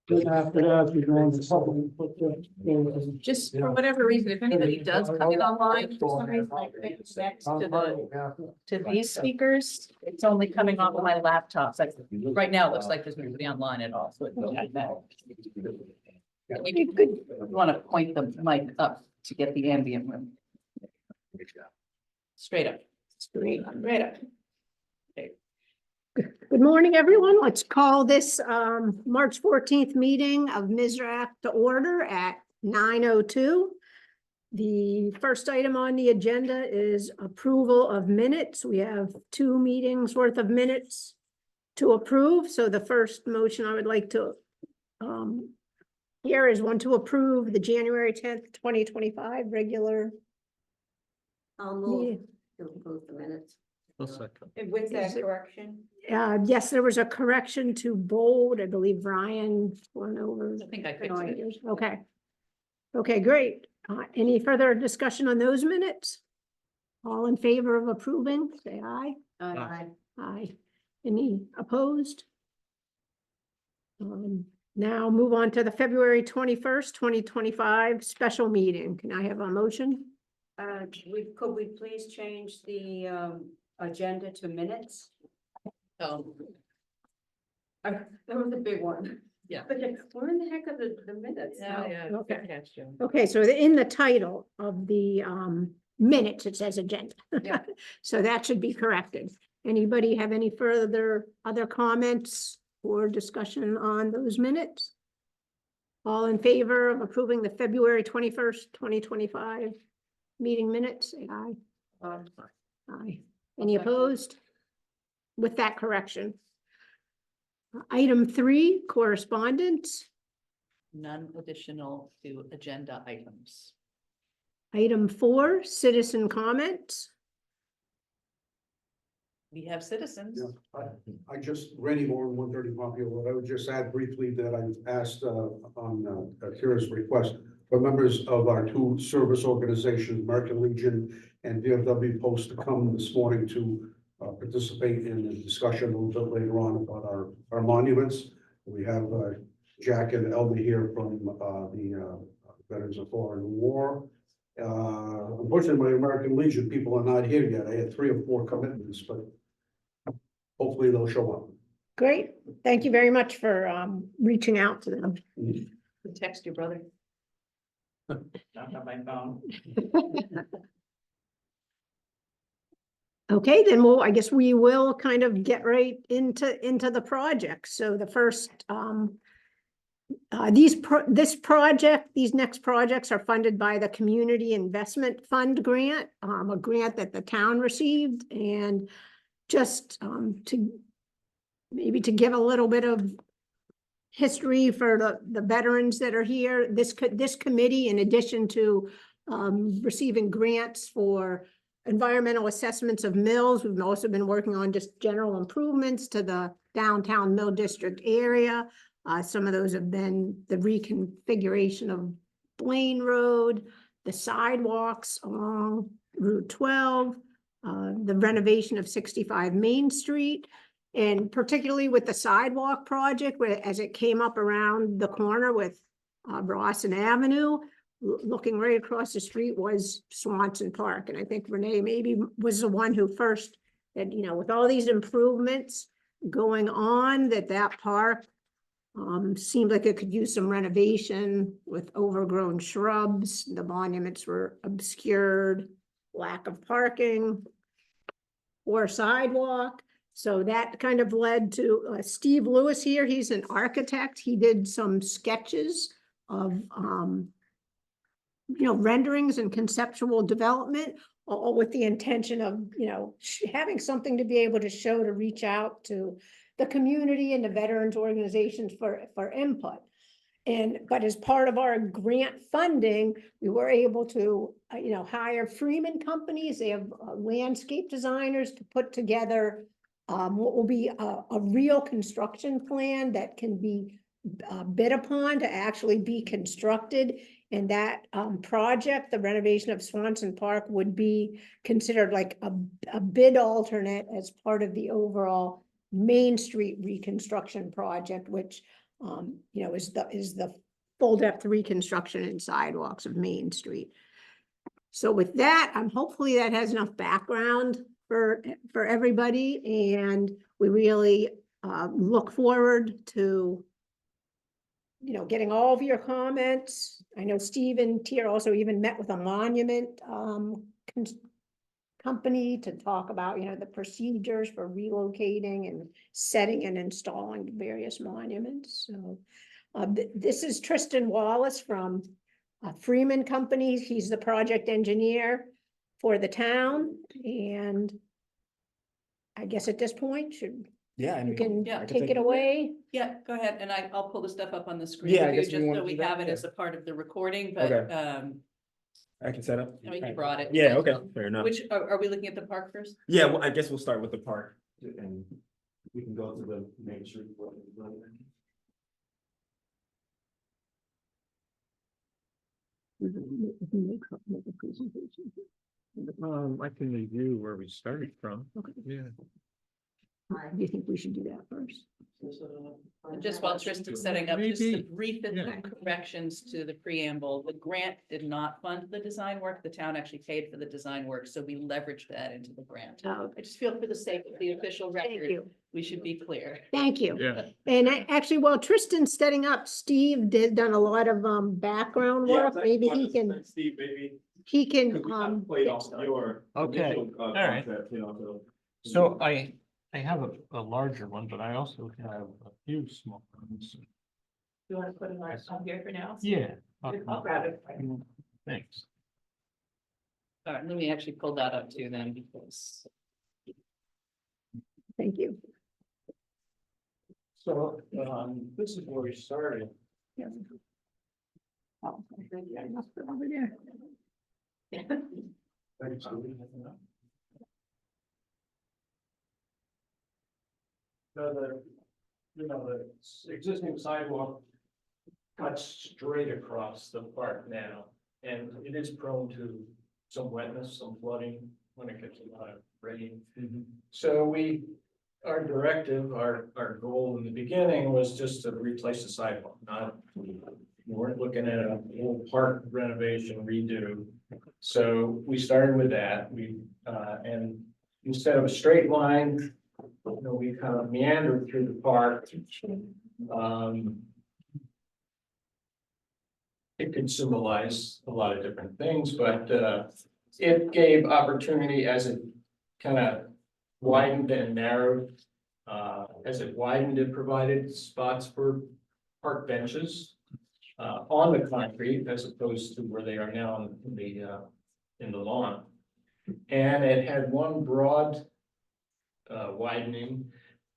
Then after that, we go into public, but, Just for whatever reason, if anybody does come in online, for some reason, I think it's next to these speakers, it's only coming off of my laptop. So right now, it looks like there's nobody online at all, so it doesn't matter. You could want to point the mic up to get the ambient room. Straight up. Straight up. Good morning, everyone. Let's call this March 14th meeting of MSRAC to order at 9:02. The first item on the agenda is approval of minutes. We have 2 meetings worth of minutes to approve. So the first motion I would like to here is one to approve the January 10th, 2025 regular I'll move meeting. to approve the minutes. second. With that Is it- correction? Yes, there was a correction to bold. I believe Ryan went over. I think I fixed it. Okay. Okay, great. Any further discussion on those minutes? All in favor of approving, say aye. Aye. Aye. Any opposed? Now move on to the February 21st, 2025 special meeting. Can I have a motion? Could we please change the agenda to minutes? That was a big one. Yeah. But where in the heck are the minutes? now? Okay. Okay, so in the title of the minutes, it says agenda. Yeah. So that should be corrected. Anybody have any other comments or discussion on those minutes? All in favor of approving the February 21st, 2025 meeting minutes, say aye. Aye. Any opposed? With that correction. Item 3, correspondence. None additional to agenda items. Item 4, citizen comments. We have citizens. Yeah, I just, Randy Moore, 130 Pompey Road. I would just add briefly that I asked on Kira's request for members of our 2 service organizations, American Legion and VFW Post, to come this morning to participate in the discussion a little bit later on about our monuments. We have Jack and Elmer here from the Veterans of Foreign War. Unfortunately, my American Legion people are not here yet. I had 3 or 4 commitments, but hopefully they'll show up. Great. Thank you very much for reaching out to them. Text your brother. Not on my phone. Okay, then I guess we will kind of get right into the project. So the first, these next projects are funded by the Community Investment Fund grant, a grant that the town received. And just to give a little bit of history for the veterans that are here, this committee, in addition to receiving grants for environmental assessments of mills, we've also been working on just general improvements to the downtown Mill District area. Some of those have been the reconfiguration of Blaine Road, the sidewalks along Route 12, the renovation of 65 Main Street, and particularly with the sidewalk project, as it came up around the corner with Rawson Avenue, looking right across the street was Swanson Park. And I think Renee maybe was the one who first said, with all these improvements going on, that park seemed like it could use some renovation with overgrown shrubs. The monuments were obscured, lack of parking or sidewalk. So that kind of led to Steve Lewis here. He's an architect. He did some sketches of renderings and conceptual development, all with the intention of, having something to be able to show, to reach out to the community and the veterans organizations for input. But as part of our grant funding, we were able to, hire Freeman companies. They have landscape designers to put together what will be a real construction plan that can be bid upon to actually be constructed. And that project, the renovation of Swanson Park, would be considered like a bid alternate as part of the overall Main Street reconstruction project, which is the full depth reconstruction and sidewalks of Main Street. So with that, hopefully that has enough background for everybody, and we really look forward to getting all of your comments. I know Steve and Tier also even met with a monument company to talk about, the procedures for relocating and setting and installing various monuments. So this is Tristan Wallace from Freeman Company. He's the project engineer for the town, and I guess at this point, Yeah, I you mean, can Yeah. take it away. Yeah, go ahead, and I'll pull the stuff up on the screen. Yeah, I with you, guess we just wanna so do we that, have it yeah. as a part of the recording, but, Okay. I can set up. I mean, you brought it. Yeah, okay, fair enough. Which, are we looking at the park first? Yeah, well, I guess we'll start with the park and we can go to the Main Street. I can review where we started from. Okay. Yeah. Do you think we should do that first? Just while Tristan's setting up, just the Maybe, brief yeah. corrections to the preamble. The grant did not fund the design work. The town actually paid for the design work, so we leveraged that into the grant. Oh, I just feel for the sake of the official thank record, you. we should be clear. Thank you. Yeah. And actually, while Tristan's setting up, Steve done a lot of background work. Maybe Steve, maybe. he can Played off your. Okay, initial, all right. concept, So I have a larger one, but I also have a few small ones. You want to put it on here for now? Yeah. I'll grab it. Thanks. All right, let me actually pull that up too then, because. Thank you. So, this is where we started. Yeah. Oh, okay. Yeah, I must put it over there. The existing sidewalk cuts straight across the park now, and it is prone to some wetness, some flooding when it gets a lot of rain. So our directive, our goal in the beginning was just to replace the sidewalk, not, we weren't looking at a whole park renovation redo. So we started with that, and instead of a straight line, we kind of meandered through the park. It could symbolize a lot of different things, but it gave opportunity as it kind of widened and narrowed. As it widened, it provided spots for park benches on the concrete as opposed to where they are now in the lawn. And it had one broad widening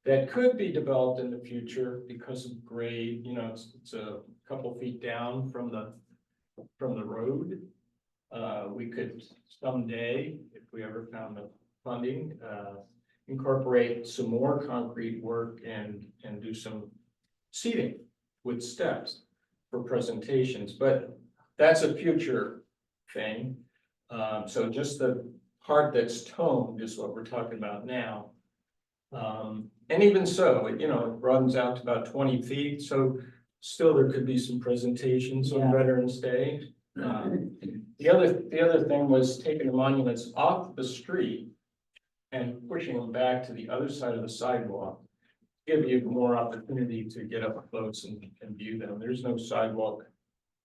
that could be developed in the future because of grade. It's a couple feet down from the road. We could someday, if we ever found the funding, incorporate some more concrete work and do some seating with steps for presentations, but that's a future thing. So just the part that's toned is what we're talking about now. And even so, it runs out to about 20 feet, so still there could be some presentations on Veterans Day. The other thing was taking the monuments off the street and pushing them back to the other side of the sidewalk. Give you more opportunity to get up close and view them. There's no sidewalk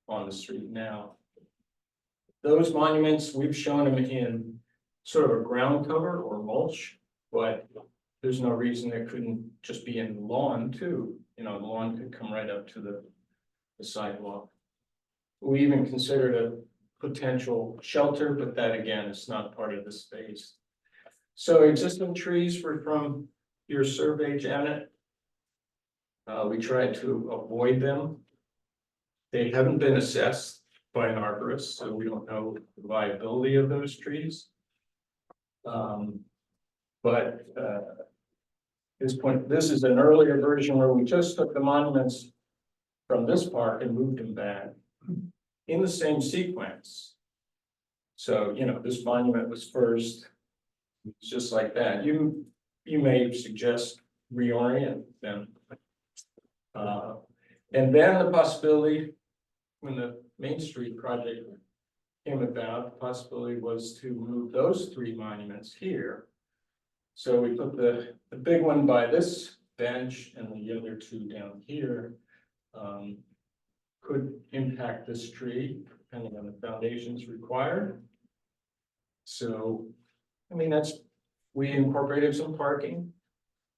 on the street now. Those monuments, we've shown them in sort of a ground cover or mulch, but there's no reason it couldn't just be in the lawn too. The lawn could come right up to the sidewalk. We even considered a potential shelter, but that again is not part of the space. So existing trees were from your survey, Janet. We tried to avoid them. They haven't been assessed by an arborist, so we don't know the viability of those trees. But at this point, this is an earlier version where we just took the monuments from this park and moved them back in the same sequence. So, this monument was first, it's just like that. You may suggest reorient them. And then the possibility, when the Main Street project came about, the possibility was to move those three monuments here. So we put the big one by this bench and the other two down here. Could impact this tree depending on the foundations required. So, I mean, we incorporated some parking,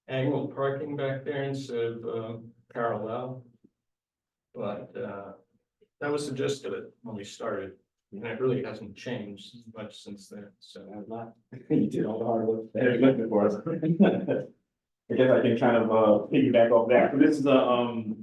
angled parking back there instead of parallel. But that was the gist of it when we started, and it really hasn't changed much since then, so. You did all the hard work. There's nothing for us. I guess I can kind of piggyback off that. So this is a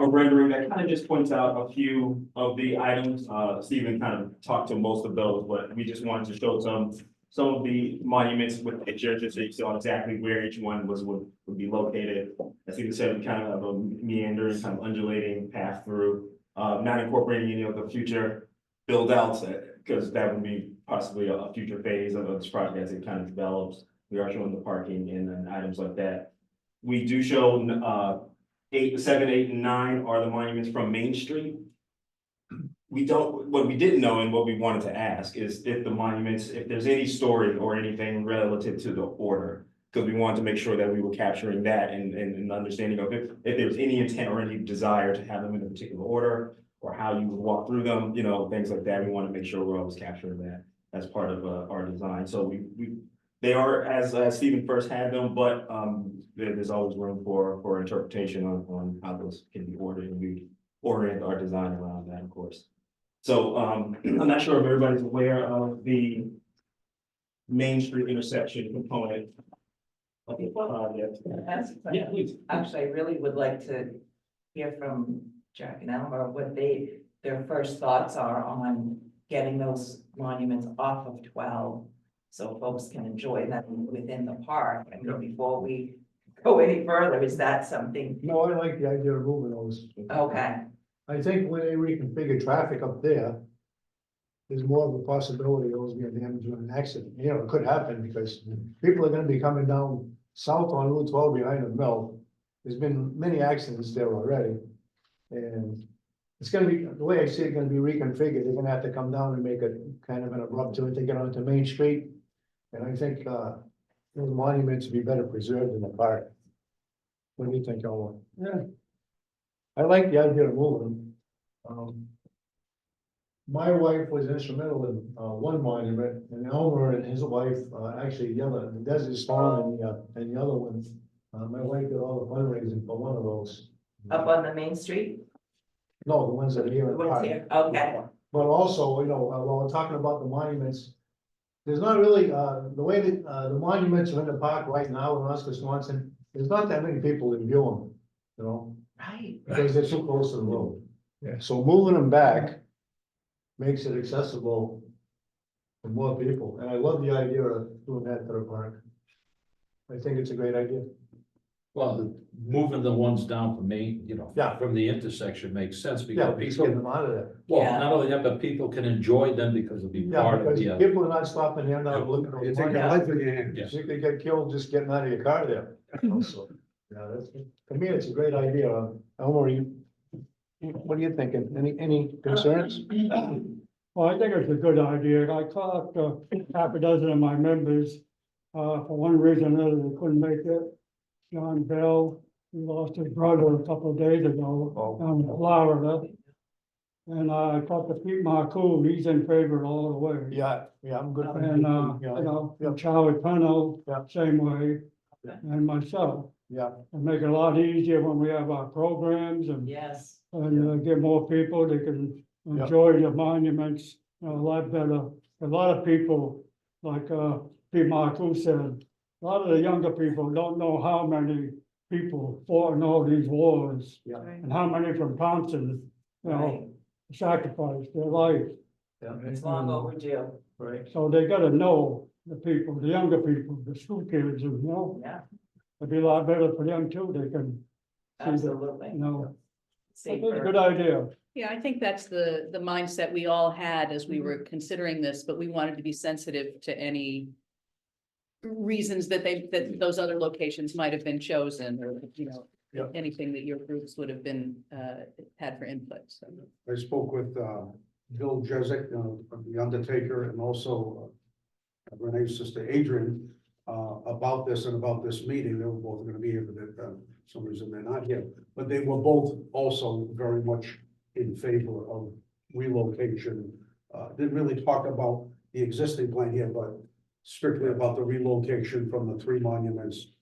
rendering that kind of just points out a few of the items. Stephen kind of talked to most of those, but we just wanted to show some of the monuments with pictures, just so you saw exactly where each one would be located. As Stephen said, we kind of have a meandering, kind of undulating path through, not incorporating any of the future build outs, because that would be possibly a future phase of this project as it kind of develops. We are showing the parking and then items like that. We do show 7, 8, and 9 are the monuments from Main Street. What we didn't know and what we wanted to ask is if the monuments, if there's any story or anything relative to the order, because we wanted to make sure that we were capturing that and understanding of if there's any intent or any desire to have them in a particular order or how you would walk through them, you know, things like that. We want to make sure we're always capturing that as part of our design. So they are as Stephen first had them, but there's always room for interpretation on how those can be ordered, and we orient our design around that, of course. So I'm not sure if everybody's aware of the Main Street intersection component. Yeah, please. Actually, I really would like to hear from Jack and Elmer what their first thoughts are on getting those monuments off of 12. So folks can enjoy them within the park. I mean, before we go any further, is that something? No, I like the idea of moving those. Okay, I think when they reconfigure traffic up there, there's more of a possibility of those being damaged in an accident. You know, it could happen because people are gonna be coming down south on Route 12 behind the mill. There's been many accidents there already. And it's gonna be, the way I see it, gonna be reconfigured. They're gonna have to come down and make it kind of an abrupt turn to get onto Main Street. And I think, those monuments would be better preserved in the park. What do you think, Elmer? Yeah. I like the idea of moving them. My wife was instrumental in, one monument, and Elmer and his wife, actually the other, the Desert Storm and the other one. My wife did all the fundraising for one of those. up on the Main Street, No, the ones that are here in the what's park. here, okay, But also, you know, while we're talking about the monuments, there's not really, the way that, the monuments are in the park right now in Oscar Swanson, there's not that many people that view them, you know, right, because they're too close to the road. Yeah. So moving them back makes it accessible to more people, and I love the idea of doing that to the park. I think it's a great idea. Well, moving the ones down from Main, you know, Yeah. from the intersection makes sense Yeah, because just get people, them out of there. well, Yeah. not only that, but people can enjoy them because it'll be Yeah, part of because the. people are not stopping there now looking. at You the take your monument. life in your hands. Yes. You could get killed just getting out of your car there. Also, yeah, that's, to me, it's a great idea. Elmer, what are you thinking? Any concerns? Well, I think it's a good idea. I talked to half a dozen of my members. For one reason or another, they couldn't make it. John Bell, he lost his brother a couple of days ago down in Florida. And I talked to Pete Marcoux, he's in favor all the way. Yeah, I'm good. And, you know, and Charlie Pennell, Yeah. same way, and myself. Yeah, And make it a lot easier when we have our programs and yes, get more people, they can enjoy the monuments, you know, a lot better. A lot of people, like, Pete Marcoux said, a lot of the younger people don't know how many people fought in all these wars. Yeah. And how many from Thompson, you right, know, sacrificed their life. yeah, it's long overdue, right. So they gotta know the people, the younger people, the school kids, you know, yeah, it'd be a lot better for them too, they can see the, absolutely. you know, it's a Safer. good idea. Yeah, I think that's the mindset we all had as we were considering this, but we wanted to be sensitive to any reasons that those other locations might have been chosen, or, you know, anything that your groups would have been, had for input, so. I spoke with, Bill Jezik, the Undertaker, and also Renee's sister Adrian, about this and about this meeting. They were both gonna be here, but for some reason they're not here. But they were both also very much in favor of relocation. Didn't really talk about the existing plan here, but strictly about the relocation from the three monuments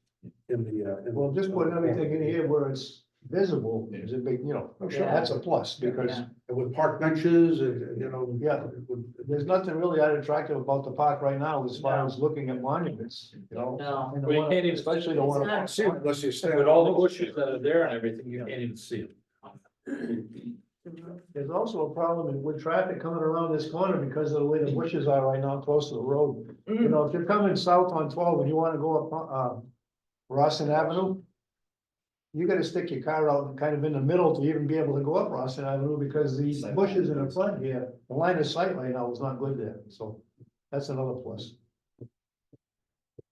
in the, Well, just put everything in here where it's visible, is a big, that's a plus, because, Yeah. with park benches, and, yeah, there's nothing really that attractive about the park right now as far as looking at monuments, No. And the Well, you one- can't even- especially the one. It's see it unless you stand. With all the bushes that are there and everything, you can't even see them. There's also a problem with traffic coming around this corner because of the way the bushes are right now close to the road. You know, if you're coming south on 12 and you wanna go up, Rossin Avenue, you gotta stick your car out kind of in the middle to even be able to go up Rossin Avenue because these bushes in the front here, the line of sight right now is not good there, so that's another plus.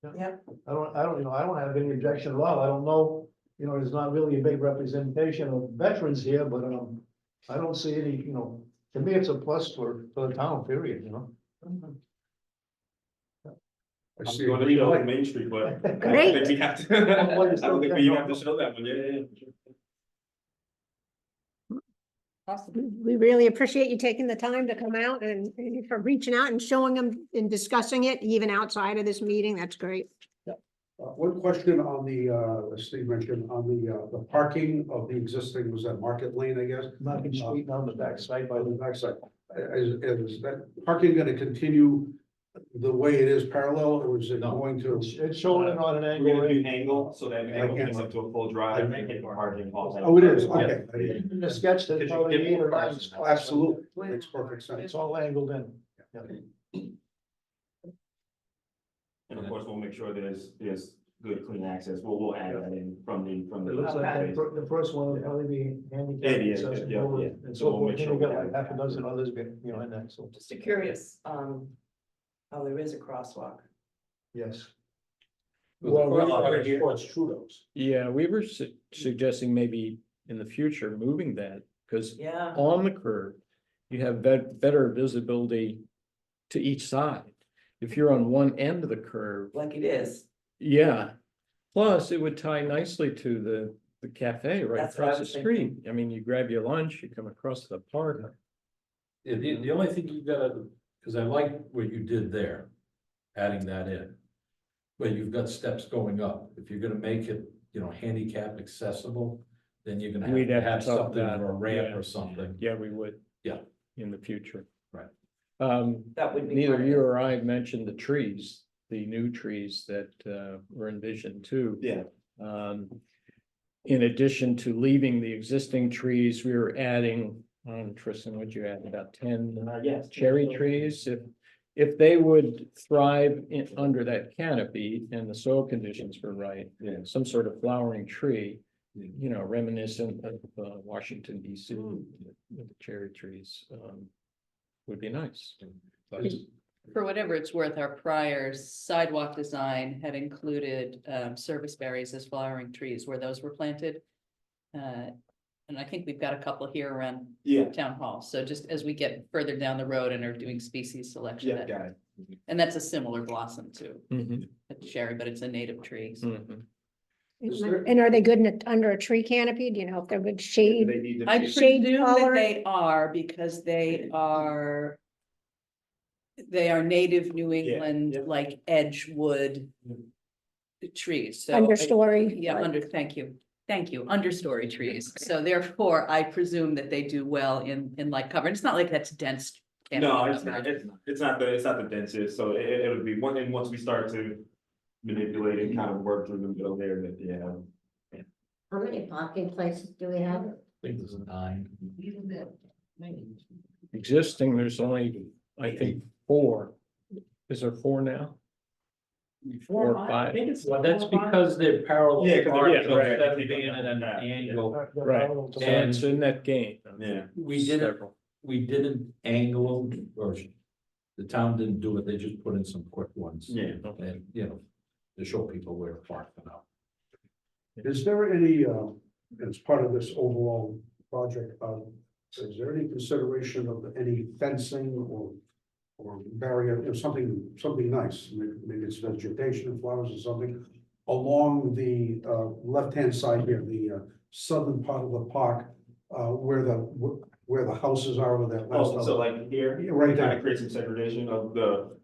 Yep. I don't have any objection at all. I don't know, there's not really a big representation of veterans here, but, I don't see any, to me, it's a plus for the town, period. I I'm see. going to show Main Street, but. I don't Great. think we have to, I don't think we have to show that one, yeah. Awesome. We really appreciate you taking the time to come out and for reaching out and showing them and discussing it, even outside of this meeting. That's great. One question on the, as Steve mentioned, on the parking of the existing, was that Market Lane, I guess? Market Street down the back side by By the the, backside, is that parking gonna continue the way it is parallel, or is it No. going to? it's showing it on an We're angle. gonna do angle, so that I angle can't- gets up to a full drive and get parking off. Oh, it is, okay. I didn't- In the sketch, there's Because you probably get 8 or more 9 cars. spots. Absolutely, makes perfect It's sense. all angled in. And of course, we'll make sure there's good, clean access. We'll add that in from the. It looks like Okay. the first one will probably be Yeah, handicapped yeah, accessible. yeah. And So so we'll we'll make sure got we like have half a dozen others, in that, so, Just curious, oh, there is a crosswalk. yes. Yeah, we were suggesting maybe in the future moving that, because Yeah. on the curve, you have better visibility to each side. If you're on one end of the curve, Like it is. yeah. Plus, it would tie nicely to the cafe right That's what I across the was street. thinking. I mean, you grab your lunch, you come across the park. Yeah, the only thing you gotta, because I like what you did there, adding that in. But you've got steps going up. If you're gonna make it, handicap accessible, then you're gonna We'd have have to to have talk something that, or a ramp yeah. or something. Yeah, we would. Yeah. In the future. Right. That would be. Neither part of you it. or I mentioned the trees, the new trees that were envisioned too. Yeah. In addition to leaving the existing trees, we were adding, Tristan, what'd you add, about 10 Yes. cherry trees? If they would thrive under that canopy and the soil conditions were right, Yeah. some sort of flowering tree, reminiscent of Washington DC, with the cherry trees, would be nice. For whatever it's worth, our prior sidewalk design had included service berries as flowering trees where those were planted. And I think we've got a couple here around Yeah, town hall. So just as we get further down the road and are doing species selection. yeah, got it. And that's a similar blossom to Mhm, a cherry, but it's a native tree. so. mhm. Is there- And are they good under a tree canopy? Do you know if they're good shade? They need to I be- Shade presume that tolerant? they are because they are. They are native New England, yeah. like Edgewood. Trees, so. Understory? Yeah, thank you, understory trees. So therefore, I presume that they do well in light cover. And it's not like that's dense. No, canopy it's not, coverage. it's not the densest, so it'll be once we start to manipulate and kind of work through the middle there, that, yeah. How many parking places do we have? I think there's 9. Existing, there's only, I think, 4. Is there 4 now? 4 or 5? Well, that's because they're parallel. Yeah, 'cause they're- parts yeah, of right. 70 and an angle. Right. And And it's in that game. Yeah. We didn't angle them, or the town didn't do it, they just put in some quick ones. Yeah. And, to show people where to park them out. Is there any, as part of this overall project, is there any consideration of any fencing or barrier, something nice, maybe it's vegetation and flowers or something, along the left-hand side here, the southern part of the park, where the houses are with that last. Oh, so like here, Yeah, right kind there. of create some segregation of the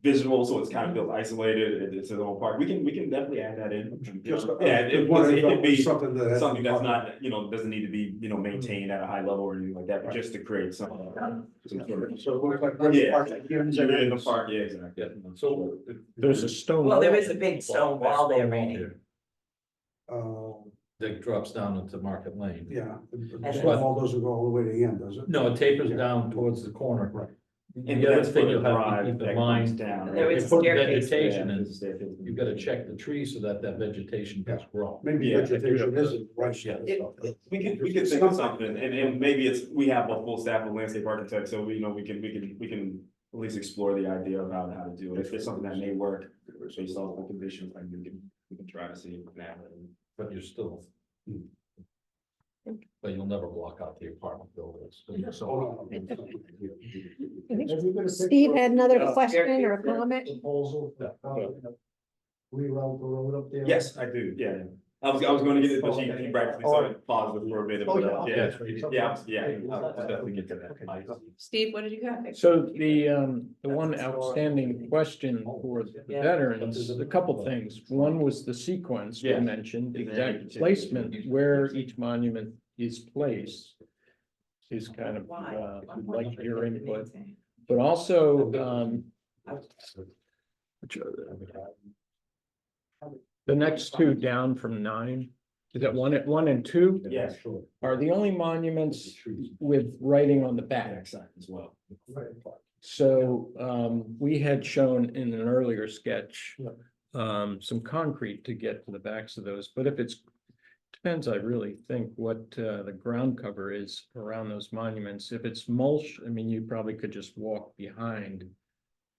visual, so it's kind of feels isolated, it's a own park, we can definitely add that in. Just, Yeah, just wondering it if that could be was something that. had to something be that's part of- not, doesn't need to be, maintained at a high level or anything like that, but just to create some sort of. So it looks like. where the Yeah, park begins you're and in the ends. park, yeah, exactly. Yeah, so. There's a stone. Well, there wall. is a big stone wall there, Randy. That drops down into Market Lane. Yeah, And the wall doesn't go all the way to the end, does it? No, it tapers down towards the corner. Right. And The other that's thing for you'll the have to drive keep that in comes mind, down. There if is you a put staircase. vegetation Yeah, in, there's a staircase. you've got to check the trees so that vegetation does grow. Maybe Yeah. vegetation isn't right. Yeah. We could think of something, and maybe we have a full staff of landscape architects, so we can at least explore the idea of how to do it. If there's something that may work based off the conditions, like we can try to see if we can add it. But you're still. But you'll never block out the apartment buildings. So, Steve had another question or a comment? Proposal, reroute the road up there. Yes, I do, yeah. I was gonna get it, but she practically said it, paused it for a minute, Oh, but yeah, yeah, okay. yeah, I'll definitely get to that. Steve, what did you have? So the one outstanding question for the veterans, a couple things. One was the sequence we Yeah. mentioned, the exact placement where each monument is placed is kind of, Why? we'd like your input, but also, the next two down from 9, is that 1 and 2? Yeah, sure. Are the only monuments with writing on the back. Backside as well. So we had shown in an earlier sketch. Some concrete to get to the backs of those, but if it's. Depends, I really think what the ground cover is around those monuments. If it's mulch, I mean, you probably could just walk behind.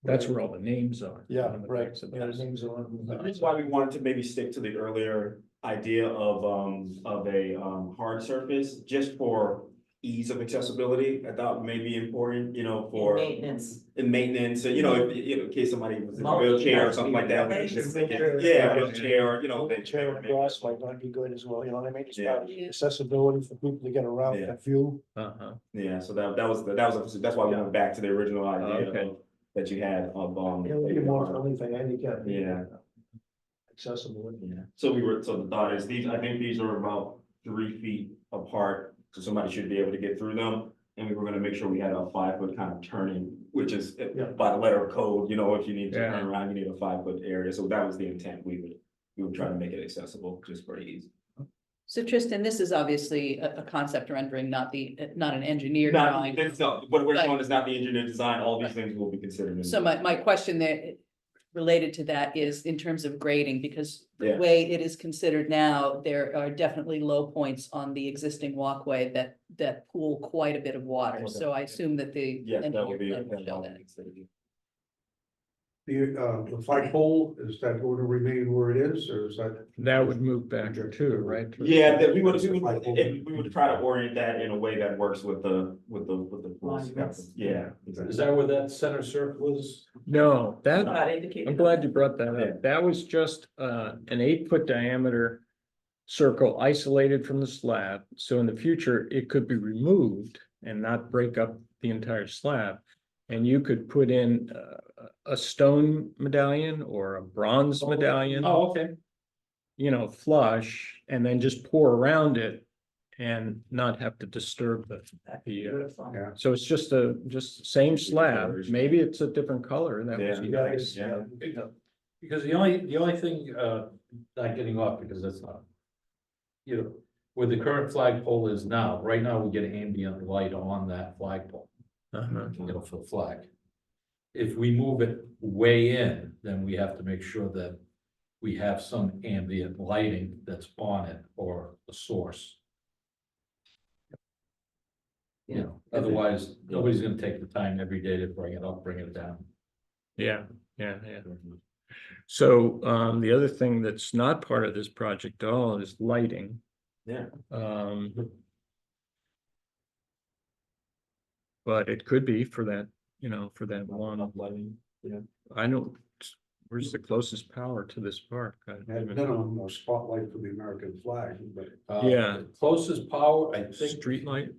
That's where all the names are. Yeah, on the right, backs of yeah, those. names are on. That's why we wanted to maybe stick to the earlier idea of a hard surface, just for ease of accessibility. I thought may be important, for. Maintenance. In maintenance, in case somebody was in a Mulch wheelchair or has to something be like that. related. Yeah, wheelchair, Chair and grass might not be good as well, they may just Yeah. have accessibility for people to get around Yeah. that view. Uh-huh. Yeah, so that's why we went back to the original idea Okay. that you had of, It'll be more friendly for handicap. Yeah. Accessible. Yeah, so the thought is, I think these are about 3 feet apart, so somebody should be able to get through them. And we were gonna make sure we had a 5-foot kind of turning, which is Yeah. by the letter of code, if you need to Yeah. turn around, you need a 5-foot area, so that was the intent, we would try to make it accessible, just for ease. So Tristan, this is obviously a concept rendering, not an engineered Not, drawing. what we're But- showing is not the engineer design, all these things will be considered. in- So my question there related to that is in terms of grading, because the Yeah. way it is considered now, there are definitely low points on the existing walkway that pool quite a bit of water. So I assume that the Yes, that would engineer be. plan will show that. The flagpole, is that going to remain where it is, or is that? That would move back too, right? Yeah, that we would try to orient that in a way that works with the Monuments. Yeah. Is that where that center circle is? No, that, Not indicated. I'm glad you brought that Yeah. up. That was just an 8-foot diameter circle isolated from the slab. So in the future, it could be removed and not break up the entire slab. And you could put in a stone medallion or a bronze medallion. Oh, okay. Flush, and then just pour around it and not have to disturb the. Beautiful. Yeah. So it's just same slab, maybe it's a different color, that would be Yeah. nice. Yeah. Because the only thing, not getting off, because that's not. Where the current flagpole is now, right now we get ambient light on that flagpole. Uh-huh. For the flag. If we move it way in, then we have to make sure that we have some ambient lighting that's on it or a source. Otherwise, nobody's gonna take the time every day to bring it up, bring it down. Yeah. So the other thing that's not part of this project at all is lighting. Yeah. But it could be for that, for that one. Yeah. I know, where's the closest power to this park? I don't Had even been know. on a spotlight for the American flag, but Yeah. the closest power, I think, Street light?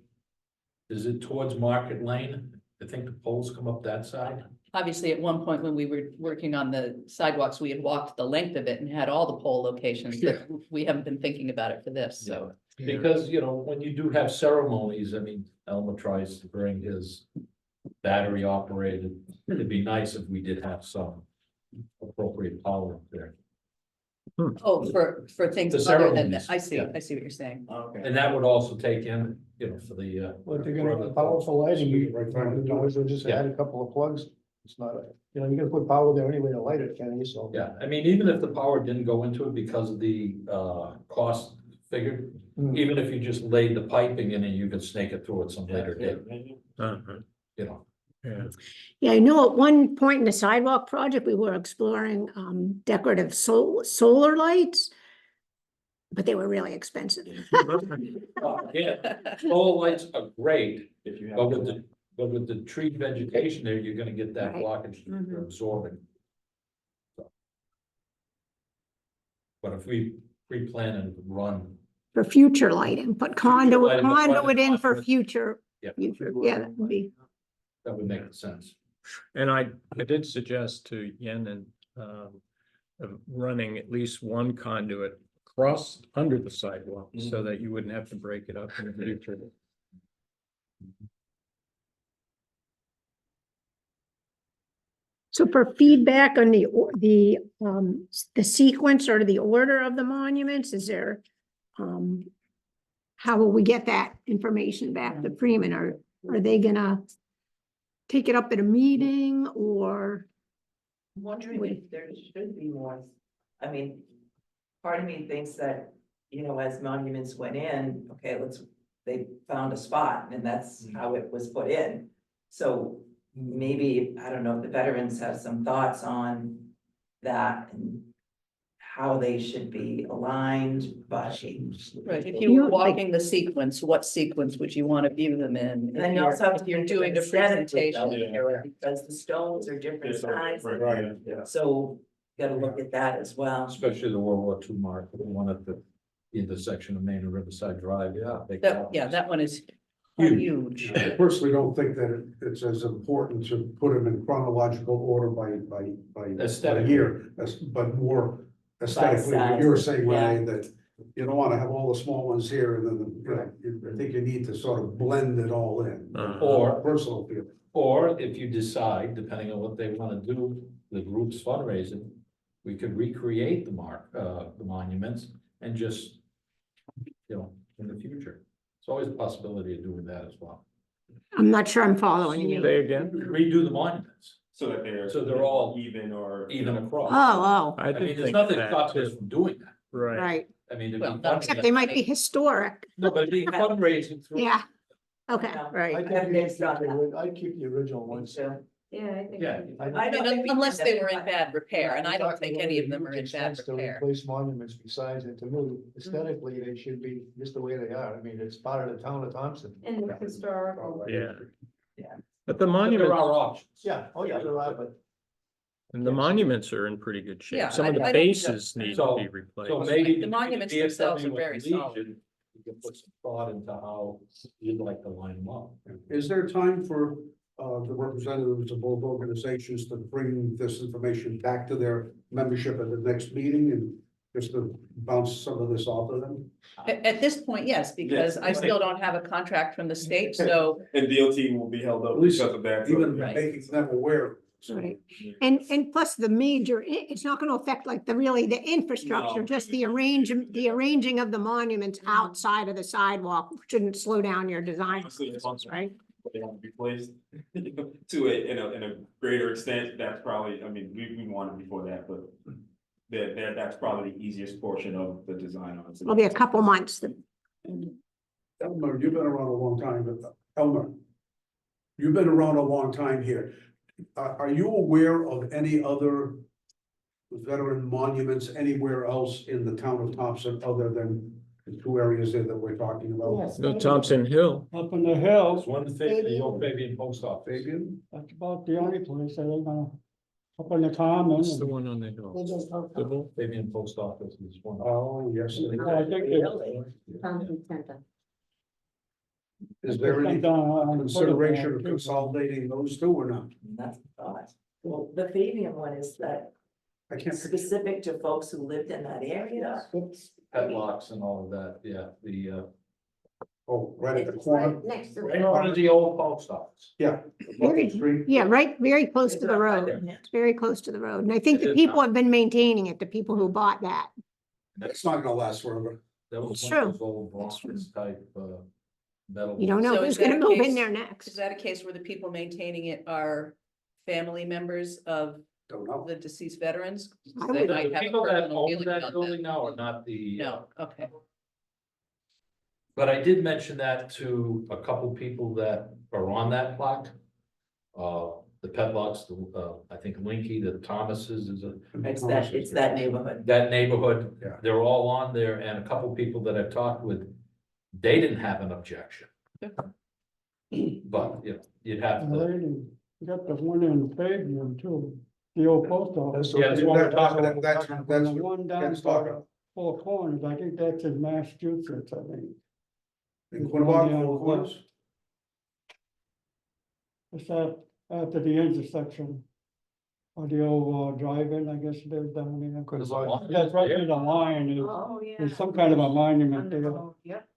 is it towards Market Lane? I think the poles come up that side. Obviously, at one point when we were working on the sidewalks, we had walked the length of it and had all the pole locations, but we haven't been thinking about it for this, so. Because, when you do have ceremonies, I mean, Elmer tries to bring his battery operated. It'd be nice if we did have some appropriate power up there. Oh, for things The other than, ceremonies, I see, yeah. I see what you're saying. Okay. And that would also take in, for the, But they're gonna have powerful lighting, they'll just add a couple of plugs. It's not a, you're gonna put power there anyway to light it, Kenny, so. yeah, I mean, even if the power didn't go into it because of the, cost figure, Hmm. even if you just laid the piping in and you could snake it through at some later date, Uh-huh. Yeah. Yeah, I know at one point in the sidewalk project, we were exploring decorative solar lights. But they were really expensive. Yeah, solar lights are great, If you have. but with the tree vegetation there, you're gonna get that Right. blockage Mhm. absorbing. But if we pre-plan and run, For future lighting, put conduit lighting, but conduit in for conduit. future, yeah, yeah, that would be. that would make sense. And I did suggest to Yen and, of running at least one conduit across under the sidewalk so that you wouldn't have to break it up in the future. So for feedback on the sequence or the order of the monuments, is there, how will we get that information back to Freeman? Are they gonna take it up at a meeting or? I'm wondering if there should be more, I mean, part of me thinks that, as monuments went in, okay, they found a spot and that's how it was put in. So maybe, I don't know, if the veterans have some thoughts on that and how they should be aligned, but. Right, if you were walking the sequence, what sequence would you want to view them in? And then you also have to If you're think of doing a aesthetically, presentation. because the stones are different sizes, right, Yeah. so gotta look at that as well. Especially the World War II mark, the one at the intersection of Main and Riverside Drive, yeah. That one is Huge. huge. I personally don't think that it's as important to put them in chronological order by Aesthetically. year, but more aesthetically, what size, you're saying, yeah. Renee, that you don't wanna have all the small ones here and then, I think you need to sort of blend it all in. Or- Personal feeling. Or if you decide, depending on what they wanna do, the group's fundraising, we could recreate the monuments and just, in the future. It's always a possibility of doing that as well. I'm not sure I'm following you. Say again? Redo the monuments, So that So they're all even or. even across. Oh, I I did mean, there's think nothing that stopping us too. from doing that. Right. right. I mean, it'd Well, be no, Except they might be historic. No, but it'd be fundraising through. Yeah. Okay, No. right. I'd keep the original ones. Yeah, I think. Yeah. I don't think we Unless can they were in identify- bad repair, and I don't think any of them are in Huge bad expense to repair. Replace monuments besides it, to me, aesthetically, they should be just the way they are, I mean, it's part of the town of Thompson. And it's historical. Yeah. Yeah. But the But there monuments, are options. Yeah, oh yeah, there are, but and the monuments are in pretty good Yeah, shape. Some of the I don't think so. bases need to So- be So replaced. maybe. The monuments themselves are very solid. You can put some thought into how you'd like to line them up. Is there time for the representatives of both organizations to bring this information back to their membership at the next meeting and just to bounce some of this off of them? At this point, yes, because I still don't have a contract from the state, so And DOT will be held up At least because of that. so- Even Right. making them aware. Right. And plus the major, it's not gonna affect like the infrastructure, No. just the arranging of the monuments outside of the sidewalk shouldn't slow down your design, Honestly, it's process, right? They have to be placed to it in a greater extent, that's probably, I mean, we want it before that, but. That's probably the easiest portion of the design on it. It'll be a couple months. Elmer, you've been around a long time, but Elmer. You've been around a long time here. Are you aware of any other veteran monuments anywhere else in the town of Thompson other than the two areas there that we're talking about. Yes. No, Thompson Hill. Up in the hill, There's one thing, the old Fabian post office. Fabian? that's about the only place that they're gonna, up in the common. What's the and- one on the hill? They just hope- Civil? Fabian post office is one. Oh, yes. I think they- Thompson Center. Is there any Come down on consideration of Boulevard, too. consolidating those two or not? That's the thought. Well, the Fabian one is that I can't. specific to folks who lived in that area. It's. Padlocks and all of that, yeah, Oh, right at the It's corner? right next to. right in front of the old post office. Yeah. Very- Street. Yeah, right, very close to the road. Yeah. It's very close to the road. And I think It the is people not. have been maintaining it, the people who bought that. It's not gonna last forever. That was It's one of true. those old It's true. office type, metal. You don't know So who's is that gonna a move case- in there Is next. that a case where the people maintaining it are family members of Don't know. the deceased veterans? I They would- might The have a people that personal own feeling that about building now are not the. No, okay. But I did mention that to a couple people that are on that plaque. The Petlocks, I think Linky, the Thomases is It's that neighborhood. that neighborhood. Yeah. They're all on there and a couple people that I've talked with, they didn't have an objection. But, you know, you'd have And to, they got the one in Fabian too, the old post office. Yeah, that's what we're talking about. That's And the one down Ken's by talking. the Four Corners, I think that's in Massachusetts, I think. In Quinnipiac, Four Corners? It's after the intersection. Or the old drive-in, I guess it is down there. There's a lot. That's right near the line, Oh, yeah. there's some kind of a monument there. Yep.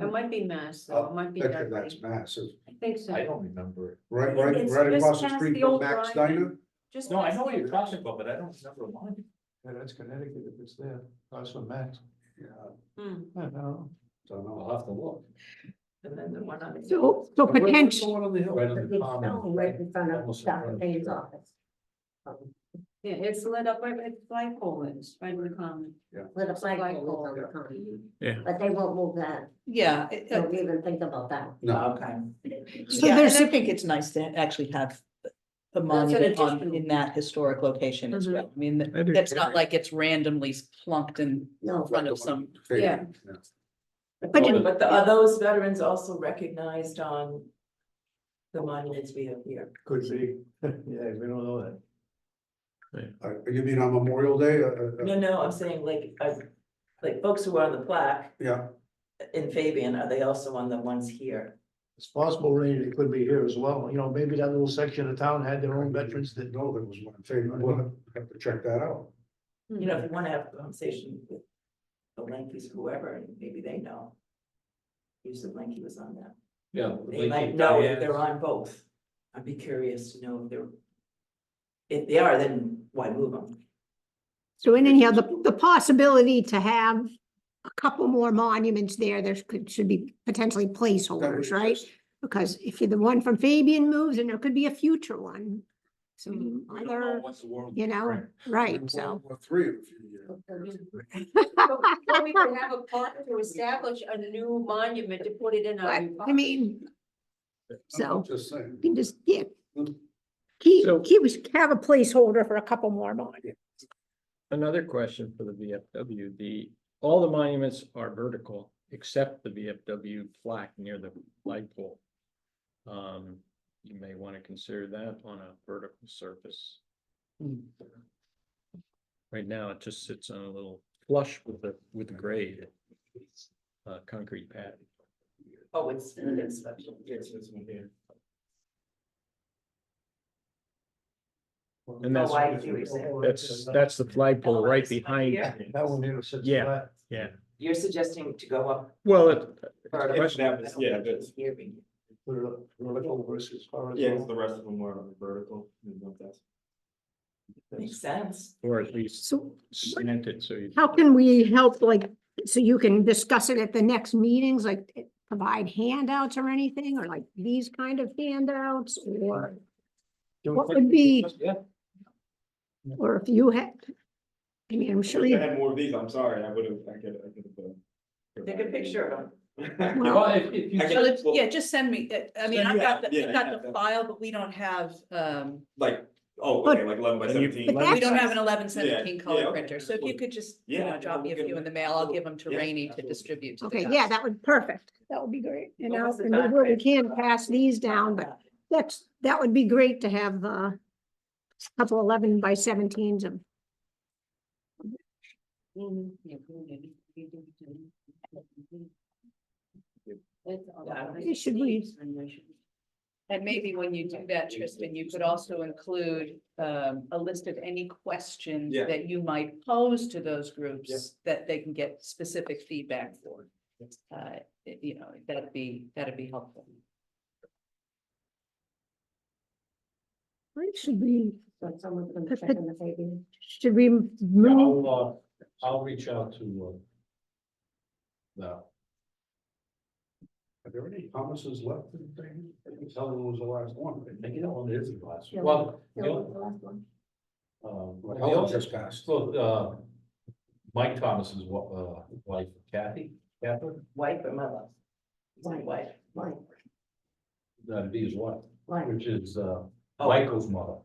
It might be Mass, Oh, though. It might be. That's that that's way. massive. I think so. I don't remember it. Right, It's right just across the past street the from old Max drive-in. Diner? Just No, I past know what the you're old talking about, but I don't remember a line. Yeah, that's Connecticut if it's there, that's what Max. Yeah, Hmm. I don't know. don't know. I'll have to look. And then the one on the. So Where's the potential, one on the hill? Right on The the big common. stone right in front of Almost in front Dr. of the Payne's church. office. Yeah, it's lit up right where the flagpole is, right in the common. With a flagpole is on the common. Yeah. But they won't move that. Yeah. Don't even think about that. No, Okay. So Yeah, there's and I a- think it's nice to actually have a an monument on, additional- in that historic location as Mhm. well. I mean, I do that's too. not like it's randomly plunked in No. front of some. Yeah. But in- are those veterans also recognized on the monuments we have here? Could be, yeah, we don't know that. You mean on Memorial Day? No, I'm saying like folks who are on the plaque Yeah, in Fabian, are they also on the ones here? It's possible, Randy, it could be here as well, you know, maybe that little section of town had their own veterans that. no, there was one in favor. We'll have to check that out. You know, if you wanna have a conversation with the Lankies, whoever, and maybe they know. You said Lanky was on that. Yeah. They might know if they're on both. I'd be curious to know if they're. If they are, then why move them? so anyhow, the possibility to have a couple more monuments there, should be potentially placeholders, right? Because if the one from Fabian moves, and there could be a future one. So either, you know, right, so. Or three in a few years. Well, we could have a plot to establish a new monument to put it in our. I mean, so I'm just saying. you can just, yeah. So- Have a placeholder for a couple more monuments. Another question for the VFW, all the monuments are vertical except the VFW plaque near the flagpole. You may want to consider that on a vertical surface. Right now, it just sits on a little flush with the grade. Concrete pad. Oh, it's special. Yes, this one here. And that's, Oh, I see what you're saying. that's the flagpole right behind. Yeah. That one here sits Yeah. flat. Yeah, You're suggesting to go up. well, further. If that was- yeah, that's- Here we- Put it up, vertical versus horizontal. Yeah, 'cause the rest of them were vertical. I don't know if that's- Makes sense. or at least So slanted, so you. how can we help, like, so you can discuss it at the next meetings, like provide handouts or anything, or like these kind of handouts, or what would be, Yeah. or if you had, I mean, I'm sure If I you, had more of these, I'm sorry, I could have. Take a picture of them. Well, if you. I So can- let's- yeah, just send me, I mean, Send I've you got out, the, yeah, we've I got have the that. file, but we don't have, Like, Oh, But- okay, like 11 by And you- 17. But We don't that's- have an 1117 Yeah, color yeah, printer, so if you could just, Yeah, drop me a we'll get few in them. the mail, I'll give them to Yeah, Rainey to absolutely. distribute to the Okay, guys. yeah, that would, perfect. That would be great. And What now, was the and we back will- we rate? can't pass these down, but that would be great to have a couple 11 by 17s of. Should we? And maybe when you do that, Tristan, you could also include a list of any questions Yeah. that you might pose to those Yeah. groups that they can get specific feedback for. That'd be helpful. Right, should we, So someone's gonna check on the baby. should we Yeah, move? I'll reach out to, no, Are there any Thomases left in the thing? I think Helen was the last one. I think that one is the last Yeah. one. Well, Yeah, the what only- was the last one? Well, the Helen only- just passed. so, Mike Thomas's wife, Catherine, Wife or mother? Wife. Like, that'd be his wife, like, which is, Michael's mother.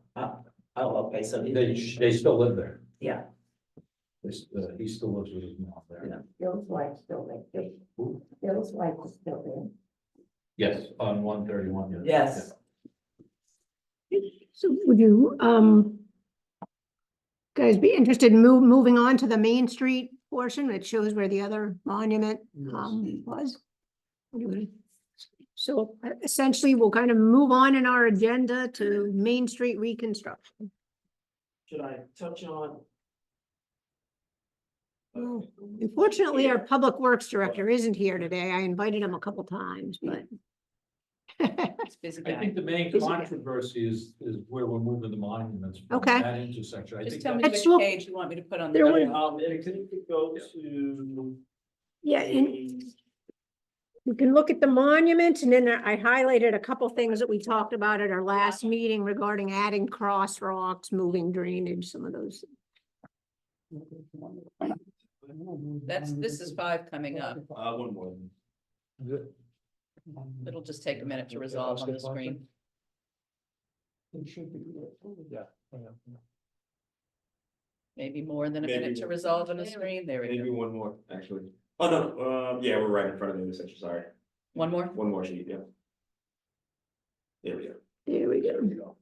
Oh, okay, so. They still live there. Yeah. He still lives with his mom there. Yeah. Bill's wife still there. Bill's wife is still there. Yes, on 131. Yes. So would you, guys be interested in moving on to the Main Street portion that shows where the other monument, was? Anyway, so essentially we'll kind of move on in our agenda to Main Street reconstruction. Should I touch on? Well, unfortunately, our Public Works Director isn't here today. I invited him a couple times, but. It's busy I guy. think the main Is it- controversy is where we're moving the monuments. From Okay. That intersection. I Just think tell me that- Let's which look- page you want me to put on. There the was- If you could go to. Yeah, and you can look at the monuments, and then I highlighted a couple things that we talked about at our last meeting regarding adding crosswalks, moving drainage, some of those. This is 5 coming up. One more. It'll just take a minute to resolve on the screen. Maybe more than a minute Maybe. to resolve on the screen. There we Maybe go. one more, actually. Oh, no, yeah, we're right in front of the intersection, sorry. One more? One more sheet, yeah. There we go. There we There we go. go.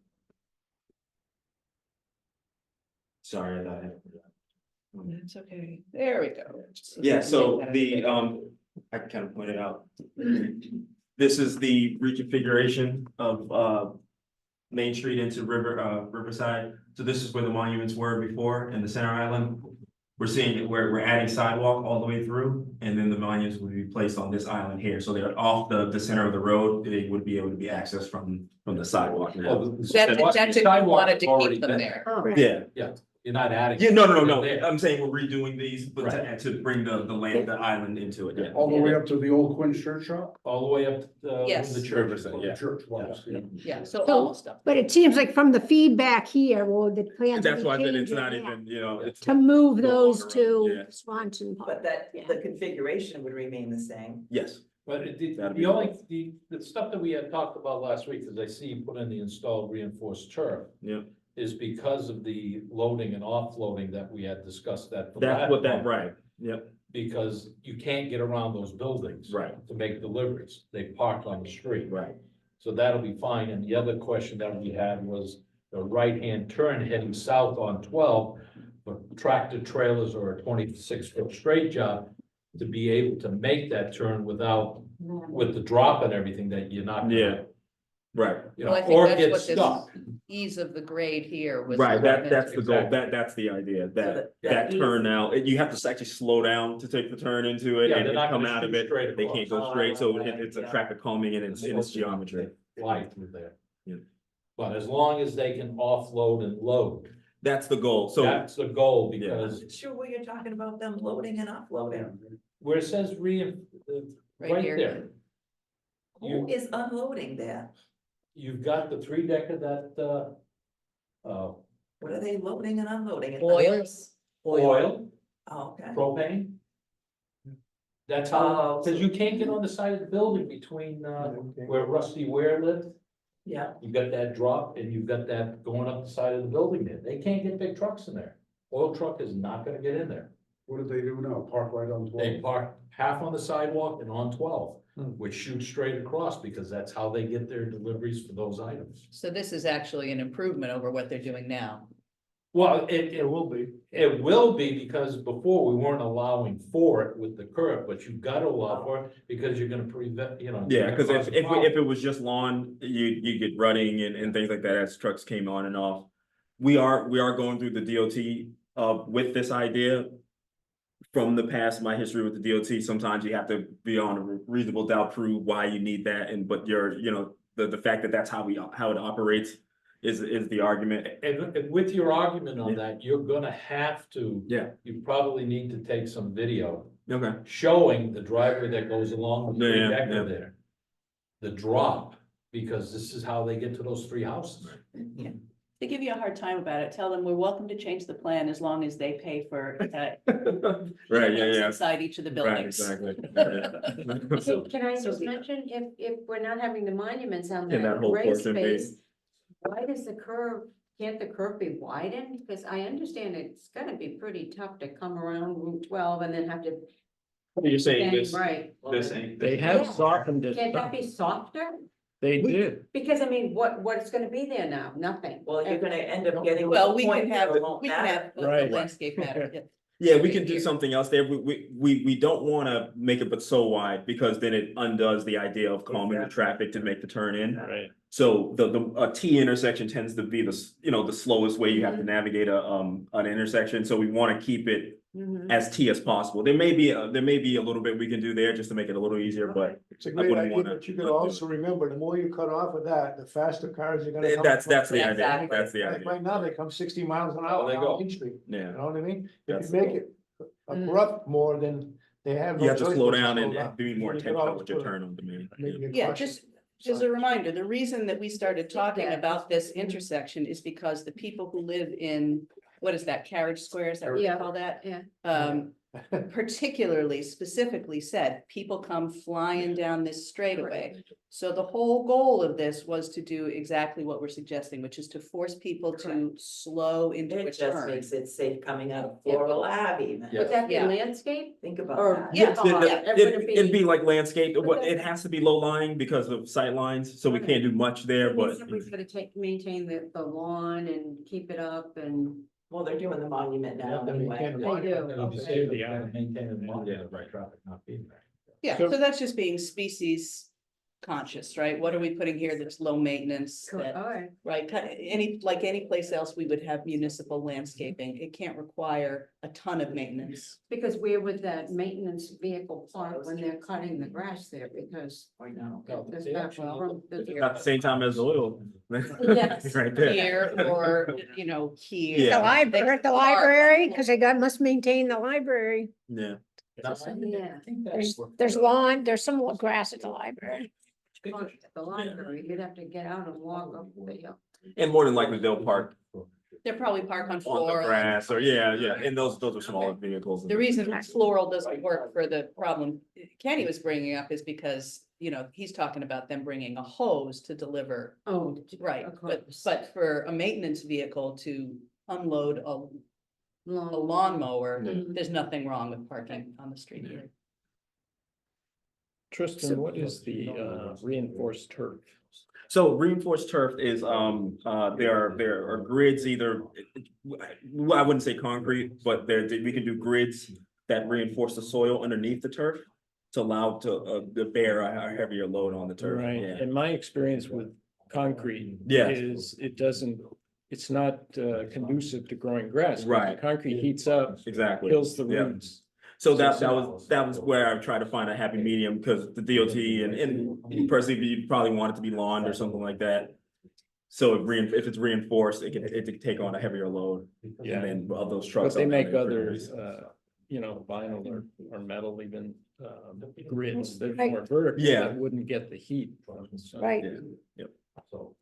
Sorry, I thought I had. That's okay. There we go. Yeah, so I kind of pointed out. This is the reconfiguration of Main Street into Riverside. So this is where the monuments were before in the center island. We're seeing it where we're adding sidewalk all the way through, and then the monuments would be placed on this island here. So they're off the center of the road. They would be able to be accessed from the sidewalk now. Well, the That's if you sidewalk wanted has to already keep them been there. Yeah, You're not adding. yeah, no, There. I'm saying we're redoing these, but Right. to bring the island into it, yeah. All the way up to the old Quinn Church shop? All the way up to Yes. the church. Riverside, yeah. Church was, yeah. Yeah, so So- almost up. But it seems like from the feedback here, well, the plans. will That's be why I said it's changing, not yeah, even, it's. To move no those longer to on, yeah. Swanson Park. But that, Yeah. the configuration would remain the same. Yes, But the That'd be the only, the stuff that we had talked about last week, as I see you put in the installed reinforced turf. yeah, Is because of the loading and offloading that we had discussed that. that's what that, right, yep, Because you can't get around those buildings. Right. To make deliveries. They park on the street. right, So that'll be fine. And the other question that we had was the right-hand turn heading south on 12. For tractor trailers or a 26-foot straight job, to be able to make that turn without, with the drop and everything that you're not. gonna, Yeah. right, You Well, I know, think or that's get what this stuck. ease of the grade here was. right, what that's the goal, Exactly. that's the idea, that that easy- turn now, you have to actually slow down to take the turn into it Yeah, and they're not come gonna out of shoot it. straight They across. can't go straight, so right, it's a yeah. traffic calming in its geometry. Fly through there. Yeah. But as long as they can offload and load, That's the goal, so, that's the goal, Yeah. because I'm sure what you're talking about them loading and offloading. where it says right here. there. Who is unloading there? You've got the 3-decker that, What are they loading and unloading? Oils. oil, Oh, okay. propane. That's how, because you can't get on the side of the building between, where Rusty Ware lived Yeah, You've got that drop and you've got that going up the side of the building there. They can't get big trucks in there. Oil truck is not gonna get in there. What do they do now? Park right on They 12? park half on the sidewalk and on 12, Hmm. which shoots straight across because that's how they get their deliveries for those items. So this is actually an improvement over what they're doing now. Well, It will be. it will be because before we weren't allowing for it with the curb, but you've got to allow for it because you're gonna prevent, you know. Yeah, you're cause gonna if, cause a problem. if it was just lawn, you get rutting and things like that as trucks came on and off. We are going through the DOT, with this idea. From the past, my history with the DOT, sometimes you have to be on a reasonable doubt, prove why you need that, and but you're, you know, the fact that that's how it operates is the argument. And with your argument on Yeah. that, you're gonna have to. Yeah. You probably need to take some video Okay. showing the driveway that goes along the Yeah, three decker yeah. there. The drop, because this is how they get to those three houses. They give you a hard time about it. Tell them we're welcome to change the plan as long as they pay for Right, yeah. inside each of the Right, buildings. exactly. Can I So just we- mention, if we're not having the monuments on In that that whole gray portion be- space, why does the curve, can't the curve be widened? Because I understand it's gonna be pretty tough to come around Route 12 and then have to You're saying bang this, right. This ain't. they have Yeah. softened it. Can't that be softer? They did. Because I mean, what's gonna be there now? Nothing. well, you're gonna end up getting. Well, to we the point can have, where it won't we can matter. have the Right. landscape matter. yeah. Yeah, we can do something else there. We don't wanna make it but so wide because then it undoes the idea of calming the traffic to make the turn in. Right. So a T intersection tends to be the slowest way you have to navigate an intersection, so we wanna keep it Mhm. as T as possible. There may be a little bit we can do there just to make it a little easier, but It's a I great wouldn't idea, wanna- but you could also remember, the more you cut off of that, the faster cars are gonna come. that's the idea, Exactly. that's the Like idea. right now, they come 60 miles an Oh, hour they down go. Main Street, you Yeah, know what I mean? If That's you the make it abrupt more, then they have. you no have to choice slow but down slow and down. be more You could intentional always with your put a- turn on demand. maybe a Yeah, caution just as a sign. reminder, the reason that we started talking about this intersection is because the people who live in, what is that, Carriage Square, is that what you Yeah. call that? Yeah. Particularly specifically said, people come flying down this straightaway. So the whole goal of this was to do exactly what we're suggesting, which is to force people to slow into a It just turn. makes it safe coming out of Floral Ave even. Yeah. Would that be Yeah. landscape? Think about Or- that. Yeah. It'd be like landscape, it has to be low lying because of sight lines, so we can't do much there, It but. means Somebody's gonna maintain the lawn and keep it up and. Well, they're doing the monument now Yeah, they anyway. can't They mind do. it. It'll be Okay. safe to maintain the monument, right, traffic not being there. Yeah, So- so that's just being species conscious, right? What are we putting here that's low maintenance, that, Alright. right? Like any place else, we would have municipal landscaping. It can't require a ton of maintenance. Because where would that maintenance vehicle park when they're cutting the grass there? Because I know. there's They that actually- from the- At the same time as the oil. Yes. Right there. Here or, here. Yeah. The library, at the library, because they must maintain the library. Yeah. Yeah. There's lawn, there's some grass at the library. The library, you'd have to get out and walk up the hill. And more than likely they'll park They'll probably park on on the floral. grass or, yeah, and those are smaller vehicles. The reason floral doesn't work for the problem Kenny was bringing up is because, he's talking about them bringing a hose to deliver. Oh. Right, of but course. for a maintenance vehicle to unload a Lawn. lawnmower, Mhm. there's nothing wrong with parking on the street here. Tristan, what is the reinforced turf? So reinforced turf is, there are grids either, I wouldn't say concrete, but we can do grids that reinforce the soil underneath the turf to allow to bear a heavier load on the turf. Right, Yeah. and my experience with concrete Yeah. is it's not conducive to growing grass. 'cause the Right. Concrete heats up, Exactly. kills the Yeah. roots. So that was where I tried to find a happy medium, because the DOT and personally, you'd probably want it to be lawn or something like that. So if it's reinforced, it can take on a heavier load. Yeah. And then of those But trucks. they out make there, others, vinyl or metal even, grids that are Right. more vertical. Yeah. That wouldn't get the heat from the sun. Right. Yeah, yep. So,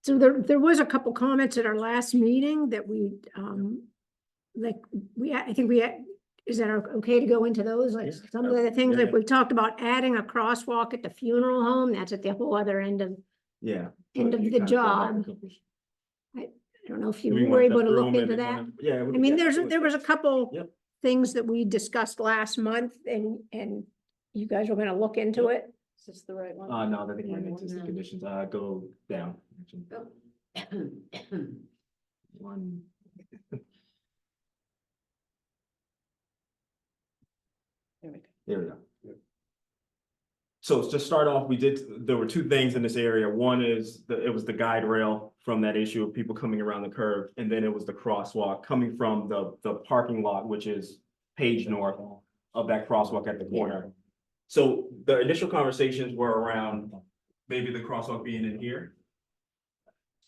So there was a couple comments at our last meeting that I think is that okay to go into those? Like some of the things, Yeah. like we talked about adding a crosswalk at the funeral home, that's at the whole other end of Yeah. end of the job. I don't know if you Do we were want able to through look them and into then that. wanna- Yeah. I mean, there was a couple Yep. things that we discussed last month and you guys were gonna look into it. Is this the right one? No, that the existing conditions, go down. One. There we go. There we go. So to start off, there were two things in this area. One is it was the guide rail from that issue of people coming around the curve. And then it was the crosswalk coming from the parking lot, which is page north of that crosswalk at the corner. So the initial conversations were around maybe the crosswalk being in here.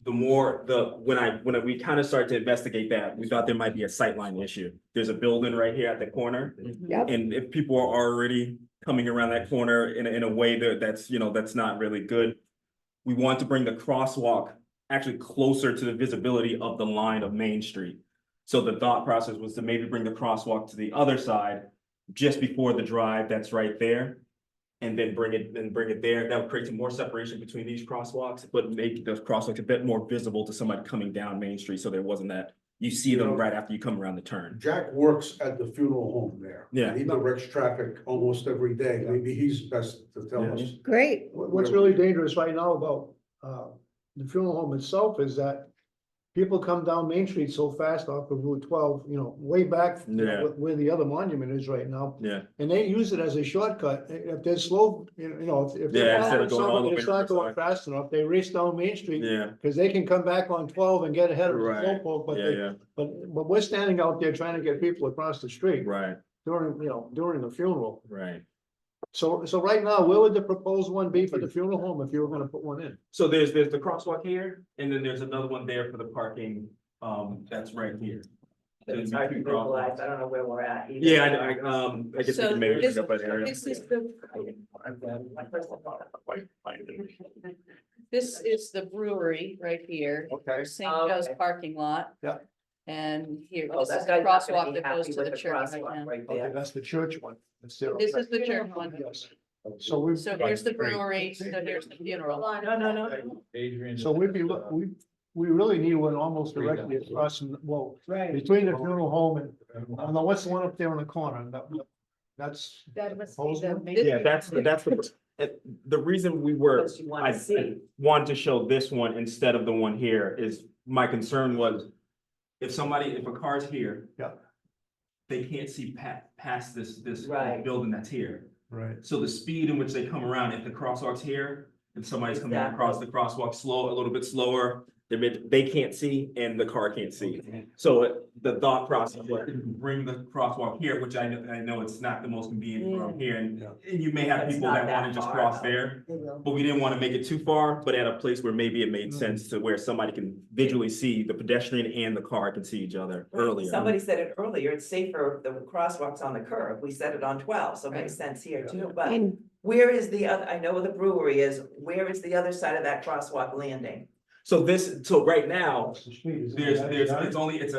When we kind of started to investigate that, we thought there might be a sightline issue. There's a building right here at the corner. Yep. And if people are already coming around that corner in a way that's not really good, we want to bring the crosswalk actually closer to the visibility of the line of Main Street. So the thought process was to maybe bring the crosswalk to the other side, just before the drive that's right there. And then bring it there. That would create some more separation between these crosswalks, but make those crosswalks a bit more visible to somebody coming down Main Street. So there wasn't that, you see them right after you come around the turn. Jack works at the funeral home there. Yeah. He directs traffic almost every day. Maybe he's best to tell us. Great. What's really dangerous right now about, the funeral home itself is that people come down Main Street so fast off of Route 12, way back Yeah. where the other monument is right now. Yeah. And they use it as a shortcut. If they're slow, if Yeah, they're instead of going all the way it's to not the going side. fast enough, they race down Main Street. Yeah. Cause they can come back on 12 and get ahead of the Right. slowpoke, but Yeah, but we're standing out there trying to get people across the street right, during the funeral. right. So right now, where would the proposed one be for the funeral home if you were gonna put one in? So there's the crosswalk here, and then there's another one there for the parking, that's right here. It's hard to visualize, I don't know where we're at. either. Yeah, I guess we So can maybe this, pick up that area. this is the brewery right here. Okay. St. Oh, Joe's okay. parking lot. Yeah. And here, Oh, this that is the guy's not gonna crosswalk be that goes happy to with the the church right crosswalk now. right Okay, there. that's the church one. That's their- This is the church one. Yes. So we. So here's the brewery, so here's the funeral. No. Adrian. So we really need one almost directly across from, Right. between the funeral home and, I don't know, what's the one up there in the corner? That's. That must be proposed the one? main. Yeah, that's the reason we were, Because you want to see. wanted to show this one instead of the one here is, my concern was, if a car's here. Yeah. They can't see past this Right. building that's here. Right. So the speed in which they come around, if the crosswalk's here, if somebody's coming across the crosswalk a little bit slower, they can't see and the car can't see. So the thought process was to bring the crosswalk here, which I know it's not the most convenient from here, and you may have It's people not that want that to just far, cross though. there. But we didn't want to make it too far, but at a place where maybe it made sense to where somebody can visually see, the pedestrian and the car can see each other earlier. Somebody said it earlier, it's safer if the crosswalk's on the curve, we said it on 12, so it makes sense here too, but And where is the other, I know where the brewery is, where is the other side of that crosswalk landing? So right now, Across the street, isn't there's, it?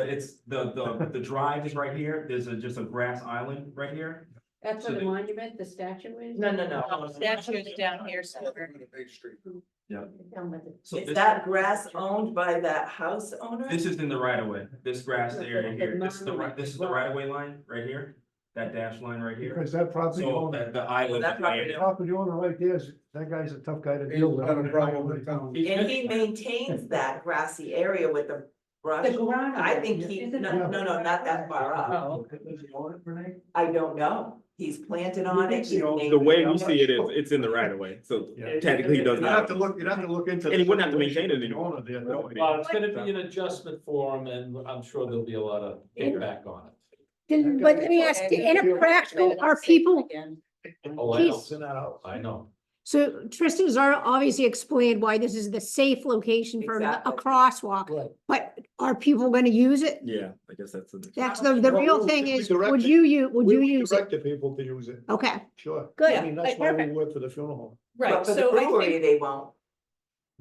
it's the drive is right here, there's just a grass island right here. That's So where the the- monument, the statue is? No. Statue's down here somewhere. Down by the- So Is this- that grass owned by that house owner? This is in the right of way, this grass But area the here, this is the monument this is the as well. right of way line, right here, that dash line right here. Because that property So owner, the island. That property property owner right there, that guy's a tough guy to He's deal with. got a problem with town. And he maintains that grassy area with the brush. The ground. I think he, Is it- no, not that far up. Oh, Does he own it, Renee? I don't know. He's planted on it. he's named The way it. we see it is, it's in the right of way, so Yeah. technically he does You'd have not. to look into. And he wouldn't have to the maintain it situation anymore. with the owner there, no. Well, it's gonna be an adjustment for them, and I'm sure there'll be a lot of feedback on it. but let me ask, in a practical, are people, Oh, I know, He's- I know. so Tristan's obviously explained why this is the safe location for a Exactly. crosswalk, Right. but are people gonna use it? Yeah, I guess that's. That's the Well, real we- thing we is, direct would it. you use it? Direct the people to use it, Okay, sure. good. I mean, that's why we perfect. work for the funeral home. Right, But for the so I brewery, think, they won't.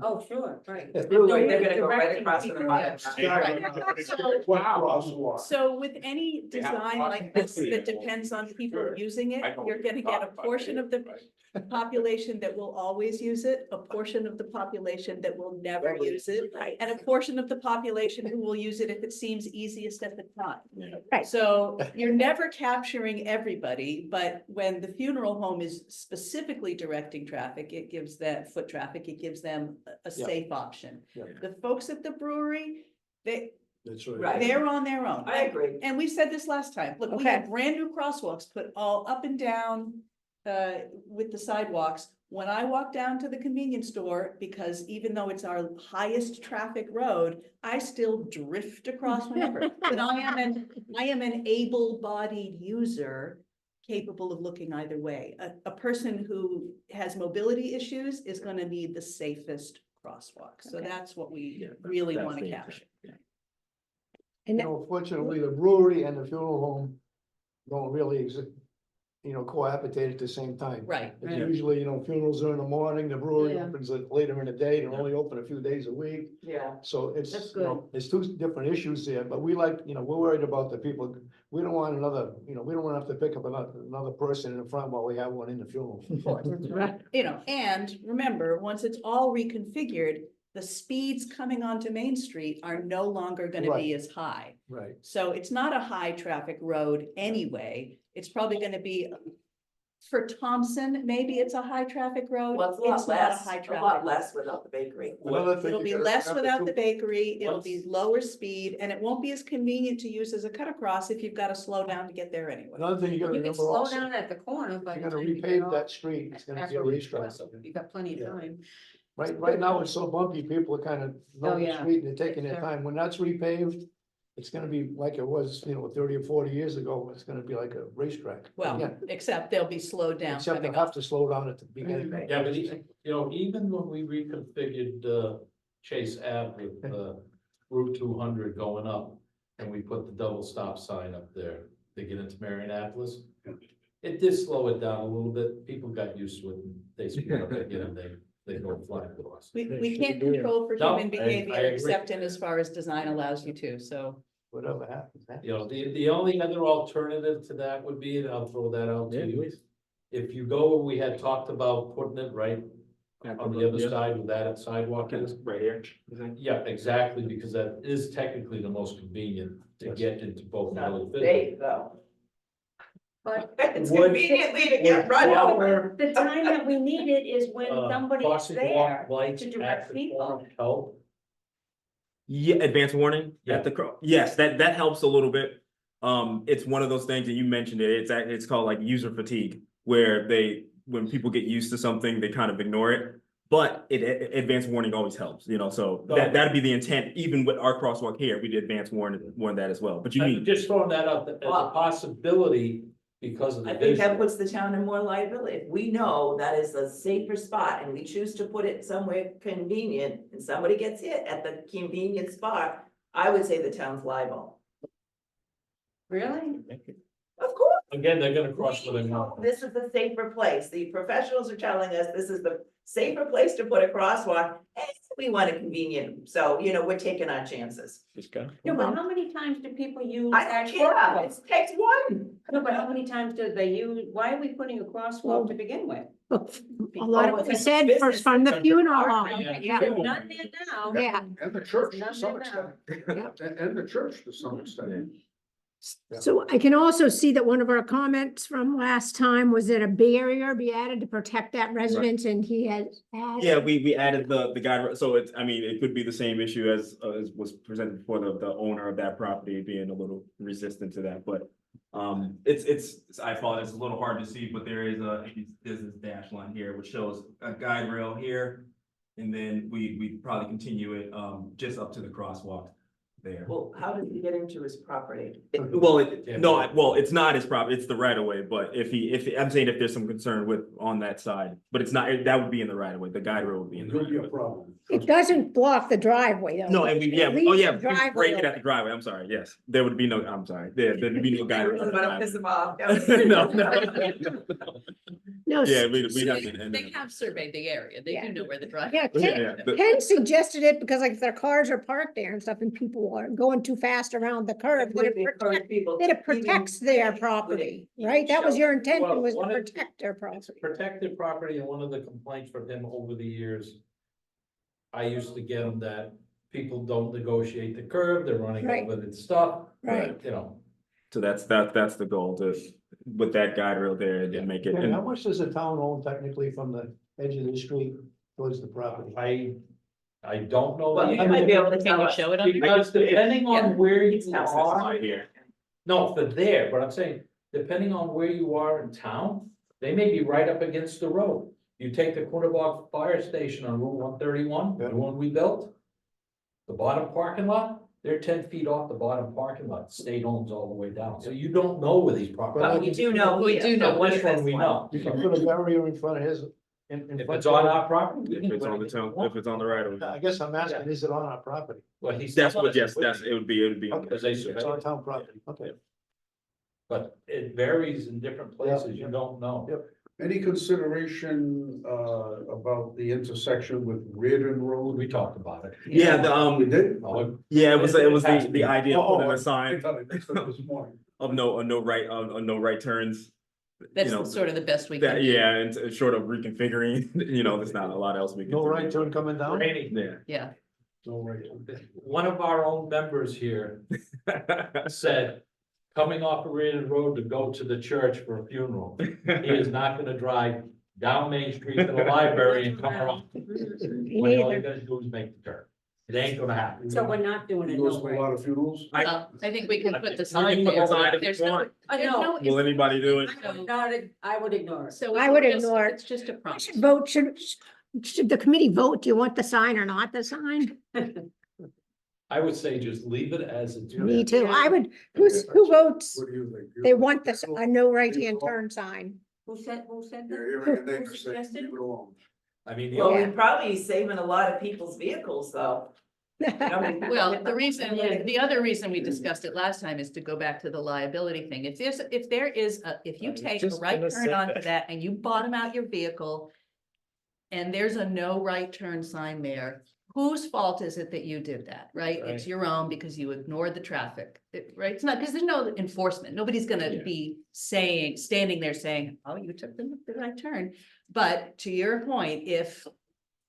Oh, sure, right. They're gonna go right across from the Directing bottom. So with any design like this that depends on people using it, you're gonna get a portion of the population that will always use it, a portion of the population that will never use it, and a portion of the population who will use it if it seems easiest at the time. Right. So you're never capturing everybody, but when the funeral home is specifically directing traffic, it gives that foot traffic, it gives them a safe option. Yeah. The folks at the brewery, That's Right. they're on their own. I agree. And we said this last time, look, we Okay. have brand new crosswalks put all up and down with the sidewalks. When I walk down to the convenience store, because even though it's our highest traffic road, I still drift across whenever. But I am an able-bodied user capable of looking either way. A person who has mobility issues is gonna need the safest crosswalk. So Okay. that's what we really that's wanna the capture. And You know, fortunately, the brewery and the funeral home don't really cohabitate at the same time. Right. It's usually, funerals are in the morning, the brewery Yeah. opens it later in the day, they're only open a few days a week. Yeah. So That's it's, good. it's two different issues there, but we like, we're worried about the people. We don't want another, we don't want to have to pick up another person in the front while we have one in the funeral. Right. And remember, once it's all reconfigured, the speeds coming onto Main Street are no longer gonna be Right. as high. Right. So it's not a high traffic road anyway. It's probably gonna be, for Thompson, maybe it's a high traffic road. Well, it's a lot It's not less, high a traffic. lot less without the bakery. Another thing It'll you be gotta less remember without too- the bakery, it'll be lower speed, and it won't be as convenient to use as a cut across if you've gotta slow down to get there anyway. Another thing you gotta You can remember slow also, down at the corner, but. you're gonna repave that street, it's gonna be a racetrack. You got plenty of Yeah. time. Right now, it's so bumpy, people are kind of know the yeah. street and they're taking their Sure. time. When that's repaved, it's gonna be like it was, 30 or 40 years ago. It's gonna be like a racetrack. Well, Again, except they'll be slowed down except they coming have up. to slow down at the beginning. Yeah, but even when we reconfigured, Chase Ave with, Route 200 going up, and we put the double stop sign up there to get into Marionapolis, it did slow it down a little bit. People got used to it. And they speed up again, they go flying across. We can't control for No, human I behavior agree. except in as far as design allows you to, so. Whatever happens. The only other alternative to that would be, and I'll throw that out to Yeah, you. please. If you go, we had talked about putting it right on the other side where that sidewalk is. Right here. Yeah, exactly, because that is technically the most convenient to get into both. Not Village safe though. But It's Would- conveniently to get run over. the time that we need it is when somebody is crossing there walk lights to at direct the people. corner help. Yeah, advance warning Yeah. at the, yes, that helps a little bit. It's one of those things, and you mentioned it, it's called like user fatigue, where when people get used to something, they kind of ignore it. But advance warning always helps, so that'd be the intent, even with our crosswalk here, we did advance warn that as well, but you I'm need. just throwing that out as a possibility because of the I think that vision. puts the town in more liability. If we know that is a safer spot and we choose to put it somewhere convenient and somebody gets hit at the convenient spot, I would say the town's liable. Really? Of course. Again, they're gonna cross We where they know want. this is the safer place. The professionals are telling us this is the safer place to put a crosswalk. And we want it convenient, so, we're taking our chances. Just go. No, but how many times do people use I that don't care, crosswalk? it takes one. No, but how many times do they use, why are we putting a crosswalk to begin with? A lot of what we said first from the funeral home. Yeah, there's none there now. Yeah. And the church to Nothing some now. extent. And the church to some extent. So I can also see that one of our comments from last time was that a barrier be added to protect that residence, and he has added. Yeah, we added the guide, so it could be the same issue as was presented before, the owner of that property being a little resistant to that, but. I apologize, it's a little hard to see, but there's this dash line here, which shows a guide rail here. And then we probably continue it, just up to the crosswalk there. Well, how does he get into his property? It's not his property, it's the right of way, but I'm saying if there's some concern on that side, but it's not, that would be in the right of way, the guide rail would be in It the could right be of a way. problem. It doesn't block the driveway though. No, and we, It we leaves the break driveway it at the driveway, I'm sorry, yes, there would be no, I'm sorry, there'd be no guide rail. I'm gonna piss him off. No, no. No. Yeah, we So have to. they have surveyed the area. They Yeah. do know where the drive. Yeah, Yeah, Ken, Ken suggested it because like their cars are parked there and stuff and people are going too fast around the curve. Would encourage people That it to even- protects their would it property, even right? That was your show- intention, Well, was to one of- protect their It's property. a protected property, and one of the complaints from him over the years, I used to get him that people don't negotiate the curb, they're running Right. over the stuff. Right. You know, So that's the goal, to, with that guide rail there, to make it. Kenny, how And much does the town own technically from the edge of the street towards the property? I don't know. Well, the you might be able to Can tell you us. show it on? Because depending Yeah. on where you Tell us are, right here. no, for there, but I'm saying, depending on where you are in town, they may be right up against the road. You take the Quinnebog Fire Station on Route 131, the Yeah. one we built. The bottom parking lot, they're 10 feet off the bottom parking lot, state owns all the way down, so you don't know where these But properties. we do know. We do know. This one we know. You can put a barrier in front of his. In If front it's on of- our property. we If can it's do on the anything we town, want. if it's on the right of way. I guess I'm asking, is it on our property? Well, he's. That's what, yes, it would be. Okay, Because they it's survey on it. town property, okay. But it varies in different places, you don't know. Yep. Any consideration, about the intersection with Reardon Road? We talked about it. Yeah, We did? Oh, yeah, it was has to be. the idea of putting I a sign thought I missed it this morning. of no right turns. That's You know, sort of the best we can that, do. yeah, and short of reconfiguring, there's not a lot else we can. No do. right turn coming down? Rainy. Yeah. Yeah. No, right. One of our own members here said, coming off of Reardon Road to go to the church for a funeral, he is not gonna drive down Main Street to the library and come around. Me When all you neither. gotta do is make the turn. It ain't gonna happen. So we're not doing it. Goes no to a way. lot of funerals? Well, I think we can put the We can sign put the there. sign if There's you no, want. there's no. Will anybody do it? I would ignore it. So I would it's just- ignore it. It's just a I promise. should vote, should the committee vote? Do you want the sign or not the sign? I would say just leave it as it's. Me too. I would, who votes? What do you think? They want this, a no right-hand turn sign. Who said that? You're hearing a neighbor Who say, suggested leave it alone. I mean, the Well, only, we're probably saving a lot of people's vehicles, though. Well, the reason, the other reason we discussed it last time is to go back to the liability thing. If there is, if you I was take a just right gonna turn say onto that. that and you bottom out your vehicle and there's a no right turn sign there, whose fault is it that you did that, right? It's Right. your own because you ignored the traffic, right? It's not, because there's no enforcement. Nobody's gonna Yeah. be standing there saying, oh, you took the right turn. But to your point, if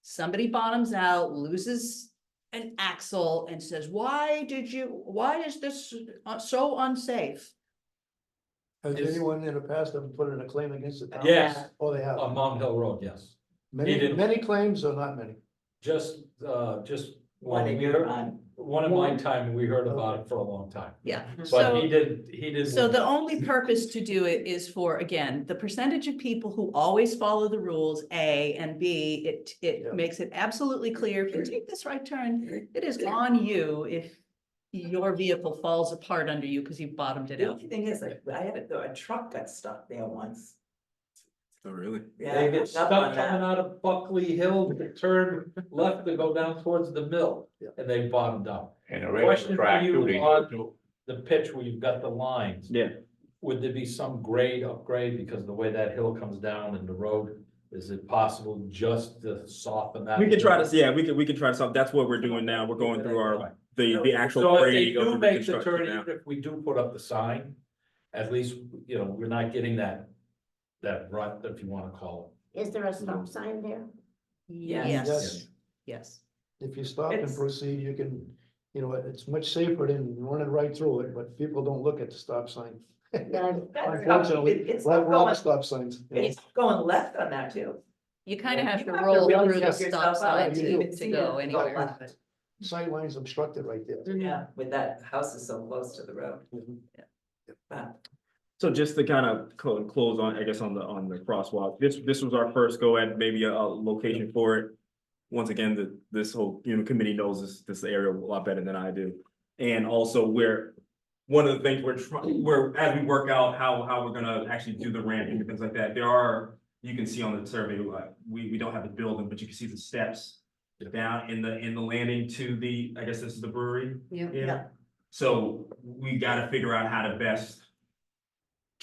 somebody bottoms out, loses an axle and says, why is this so unsafe? Has Is- anyone in the past ever put in a claim against the town? yes, Oh, they have. on Mount Hill Road, yes. Many, didn't- many claims or not many? Just One in we your heard- mind. one in my time, we heard about it for a long time. Yeah. But So, he did. so the only purpose to do it is for, again, the percentage of people who always follow the rules, A, and B, Yeah. it makes it absolutely clear, if you take this right turn, it is on you if your vehicle falls apart under you because you bottomed it The out. only thing is, like, I had a truck got stuck there once. Oh, really? Yeah, They I get hooked stuck up on coming that. out of Buckley Hill, to turn left to go down towards the mill, Yeah. and they bottomed out. And a Question for track you too, they on- do. The pitch where you've got the lines. Yeah. Would there be some grade upgrade because of the way that hill comes down and the road? Is it possible just to soften that? We can try to, yeah, we can try to solve, that's what we're doing now, we're going through our, the actual So if they grade of do the make the reconstruction turn, now. even if we do put up the sign, at least, we're not getting that rut, if you wanna call Is there a stop sign there? Yes. Yes, yes. If you stop and It's- proceed, you can, it's much safer than running right through it, but people don't look at the stop sign. Unfortunately, It's like not wrong going, stop signs. Yeah. it's going left on that too. You kind of Yeah, have you to have to roll really through the check stop yourself sign out. You to, do. to See go it, anywhere. left. Sightlines obstructed right there. Yeah, with that house is so close to the road. Mhm. But So just to kind of close on, I guess, on the crosswalk, this was our first go at maybe a location for it. Once again, this whole, committee knows this area a lot better than I do. And also one of the things as we work out how we're gonna actually do the ramping and things like that, you can see on the survey, we don't have the building, but you can see the steps down in the landing to I guess this is the brewery. Yeah. Yeah. So we gotta figure out how to best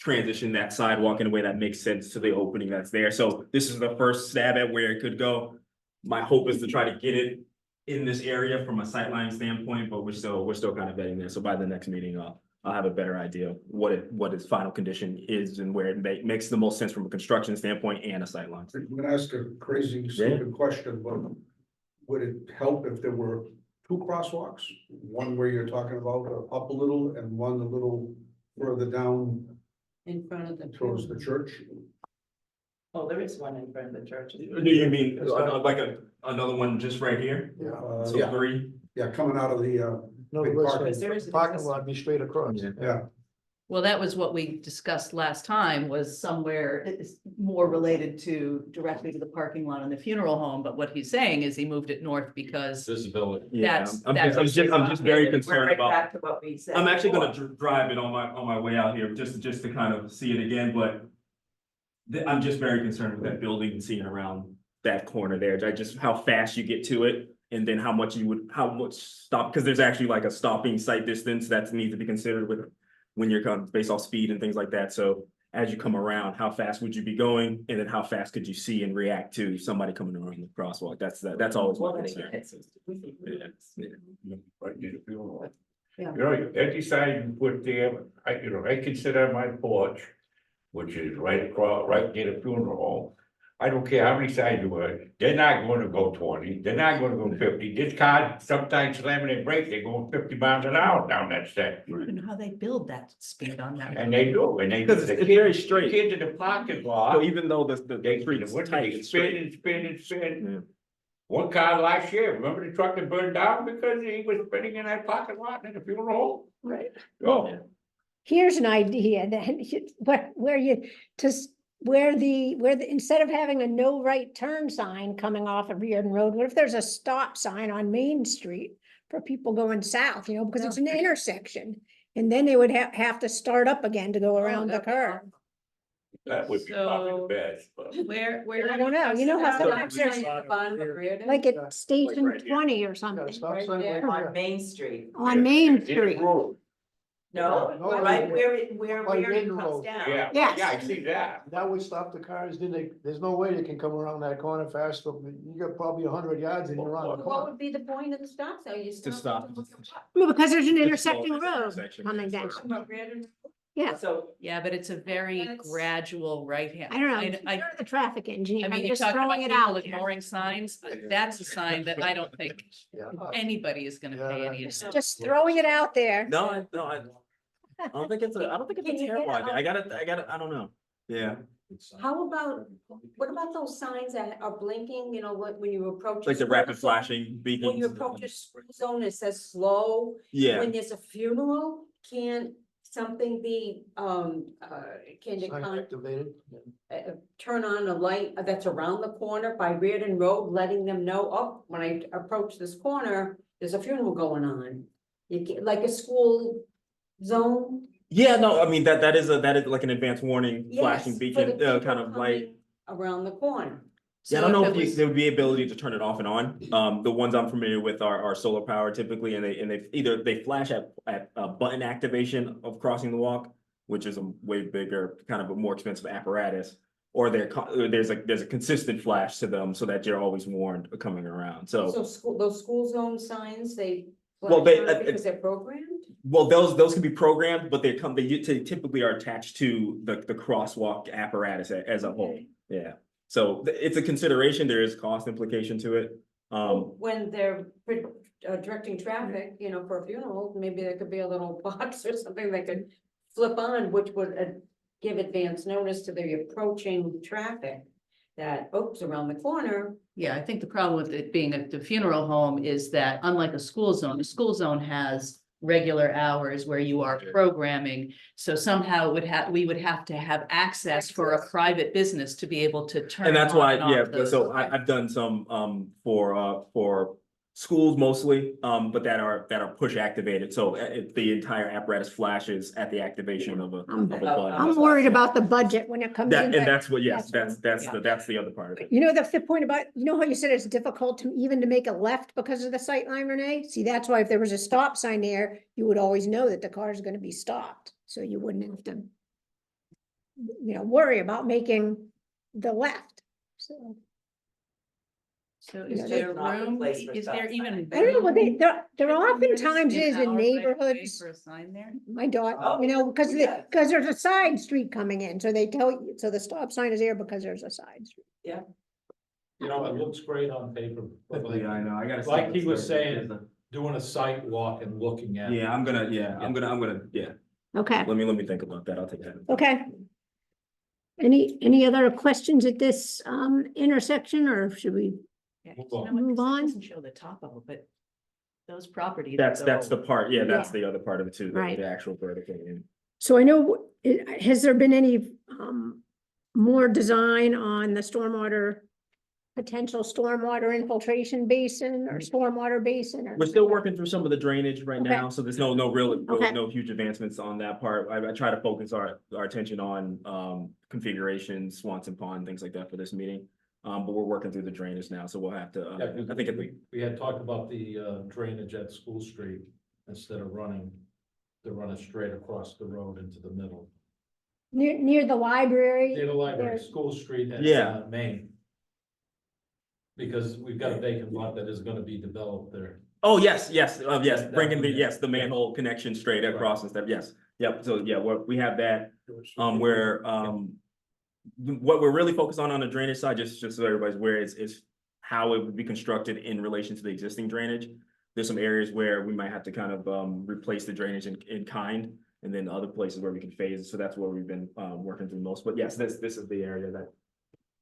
transition that sidewalk in a way that makes sense to the opening that's there. So this is the first stab at where it could go. My hope is to try to get it in this area from a sightline standpoint, but we're still kind of vetting there. So by the next meeting, I'll have a better idea of what its final condition is and where it makes the most sense from a construction standpoint and a sightline. I'm gonna ask a crazy stupid question, but would it help if there were two crosswalks? One where you're talking about up a little and one a little further down In front of the. towards the church? Oh, there is one in front of the church. Do you mean like another one just right here? So Yeah, 3? yeah, coming out of the, No, Big words, parking. There is a parking existing- lot be straight across. yeah. Well, that was what we discussed last time, was somewhere it's more related to directly to the parking lot in the funeral home, but what he's saying is he moved it north because Visibility. Yeah, That's- I'm that's just very We're concerned right about. back to what we said. I'm actually before. gonna drive it on my way out here, just to kind of see it again, but. I'm just very concerned with that building and seeing around that corner there, how fast you get to it. And then how much stop, because there's actually like a stopping sight distance that needs to be considered with. When you're kind of based off speed and things like that, so as you come around, how fast would you be going? And then how fast could you see and react to somebody coming around the crosswalk? That's always Well, my then concern. again, it's- Right near the funeral. Yeah. You know, any sign you put there, I consider my porch, which is right across, right near the funeral home. I don't care how many signs you put, they're not gonna go 20, they're not gonna go 50. This car sometimes slamming their brakes, they're going 50 miles an hour down that stretch. I don't even know how they build that speed on that. And they do, and they. Because the it's very kids- straight. the Kids in the parking So lot, even though the they, street's when tight, they it's straight. spin. Yeah. One car last year, remember the truck that burned down because he was spinning in that parking lot in the funeral home? Right. Oh, Here's an idea that where you just where the instead of having a no right turn sign coming off of Reardon Road, what if there's a stop sign on Main Street for people going south, because it's an intersection? And then they would have to start up again to go around the curve. that would be probably So- the best, but. Where? I don't know, you know how sometimes there's like Yeah. at Station Right here. 20 or Yeah, something stop Right sign there right on there. Main Street. on Main It's Street. road. No, No, right no. where By Reardon Reardon comes Road. down. Yeah, Yes. yeah, I see that. That would stop the cars, there's no way they can come around that corner fast, but you got probably 100 yards and you're around the What corner. would be the point of the stop sign? You To stop. stop. Well, because there's an Just intersecting slow road intersection. coming down. About Reardon? Yeah. So, Yeah, but it's a very That's- gradual right hand. I don't know, I, you're the traffic engineer, I mean, I'm you're just talking about throwing it people out there. ignoring signs, that's a sign that I don't think Yeah. anybody is gonna pay any attention. Just throwing it out there. No, I don't think it's a Can you terrible get idea. out- I don't know. Yeah, How about, what about those signs that are blinking, when you approach? a like the school rapid zone? flashing When beacons. you approach a school zone, it says slow. Yeah, When there's a funeral, can something be, can you Sign activated. turn on a light that's around the corner by Reardon Road, letting them know, oh, when I approach this corner, there's a funeral going on. You get, like a school zone? yeah, no, I mean, that is like an advanced warning flashing Yes, for beacon, the kind people of light. coming around the corner. Yeah, I So don't know if if it was- there would be ability to turn it off and on. The ones I'm familiar with are solar power typically, and they flash at button activation of crossing the walk, which is a way bigger, kind of a more expensive apparatus. Or there's a consistent flash to them so that you're always warned coming around. So So, those school zone signs, they. Well, flash they- on because they're programmed? well, those can be programmed, but they typically are attached to the crosswalk apparatus as a whole. Okay. Yeah. So it's a consideration. There is cost implication to it. When they're directing traffic, for a funeral, maybe there could be a little box or something they could flip on, which would give advance notice to the approaching traffic that, oops, around the corner. Yeah, I think the problem with it being at the funeral home is that unlike a school zone has regular hours where you are programming. So somehow we would have to have access for a private business to be able to turn. And that's on why, and off yeah, those. so I've done some for schools mostly, but that are push activated. So the entire apparatus flashes at the activation of a button. I'm worried about the budget when it comes in. And that's what, yes, That's that's the other part of it. The point about, how you said it's difficult to make a left because of the sight line, Renee? See, that's why if there was a stop sign there, you would always know that the car is gonna be stopped, so you wouldn't have to. worry about making the left, so. So Yeah, is there it's not the room, place for is there stop even? signs. I don't know, but room there oftentimes in is in our right of way neighborhoods. For a sign there? My daughter, Oh, because yeah. because there's a side street coming in, so they tell you, so the stop sign is there because there's a side street. You know, it looks great on paper, but like, Yeah, I know, I gotta. like he was saying, doing a site walk and looking at. Yeah, I'm gonna, yeah, Okay, let me think about that, I'll take that. okay. Any other questions at this intersection, or should we? Yeah, Move you know on. what, 'cause Move that on. doesn't show the top of it, but those properties. That's the go- part, yeah, that's Yeah. the other part of it too, Right. the actual vertical. So I know, has there been any more design on the stormwater, potential stormwater infiltration basin or stormwater basin? Or We're still working through some of the drainage right Okay. now, so there's no Okay. no huge advancements on that part. I try to focus our attention on configuration, Swanson Pond, things like that for this meeting. But we're working through the drainage now, so we'll have to, I think if We had talked about the drainage at School Street instead of running straight across the road into the middle. near the library? Near the library, There- School Street and Yeah. Main. Because we've got a vacant lot that is gonna be developed there. Oh, yes, That bringing one, yeah. the manhole connection straight Right. across instead, yes. Yep, so yeah, we have that, where, what we're really focused on the drainage side, just so everybody's aware, is how it would be constructed in relation to the existing drainage. There's some areas where we might have to kind of, replace the drainage in kind, and then other places where we can phase it, so that's where we've been, working through most, but yes, this is the area that.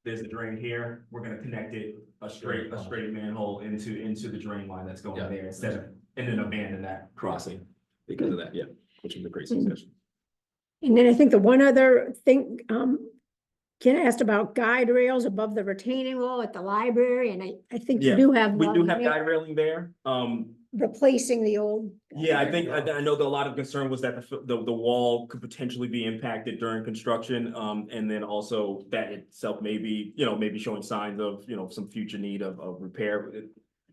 There's a drain here, we're gonna connect it, a straight manhole into the drain line that's going Yeah. there instead of, and then abandon that crossing because of that, yeah, which is a great suggestion. And then I think the one other thing, Ken asked about guide rails above the retaining wall at the library, and I think you Yeah, do have We do one, have right? guide railing there, Replacing the old. yeah, I think, I know that a lot of concern was that the wall could potentially be impacted during construction, and then also that itself may be, maybe showing signs of, some future need of repair.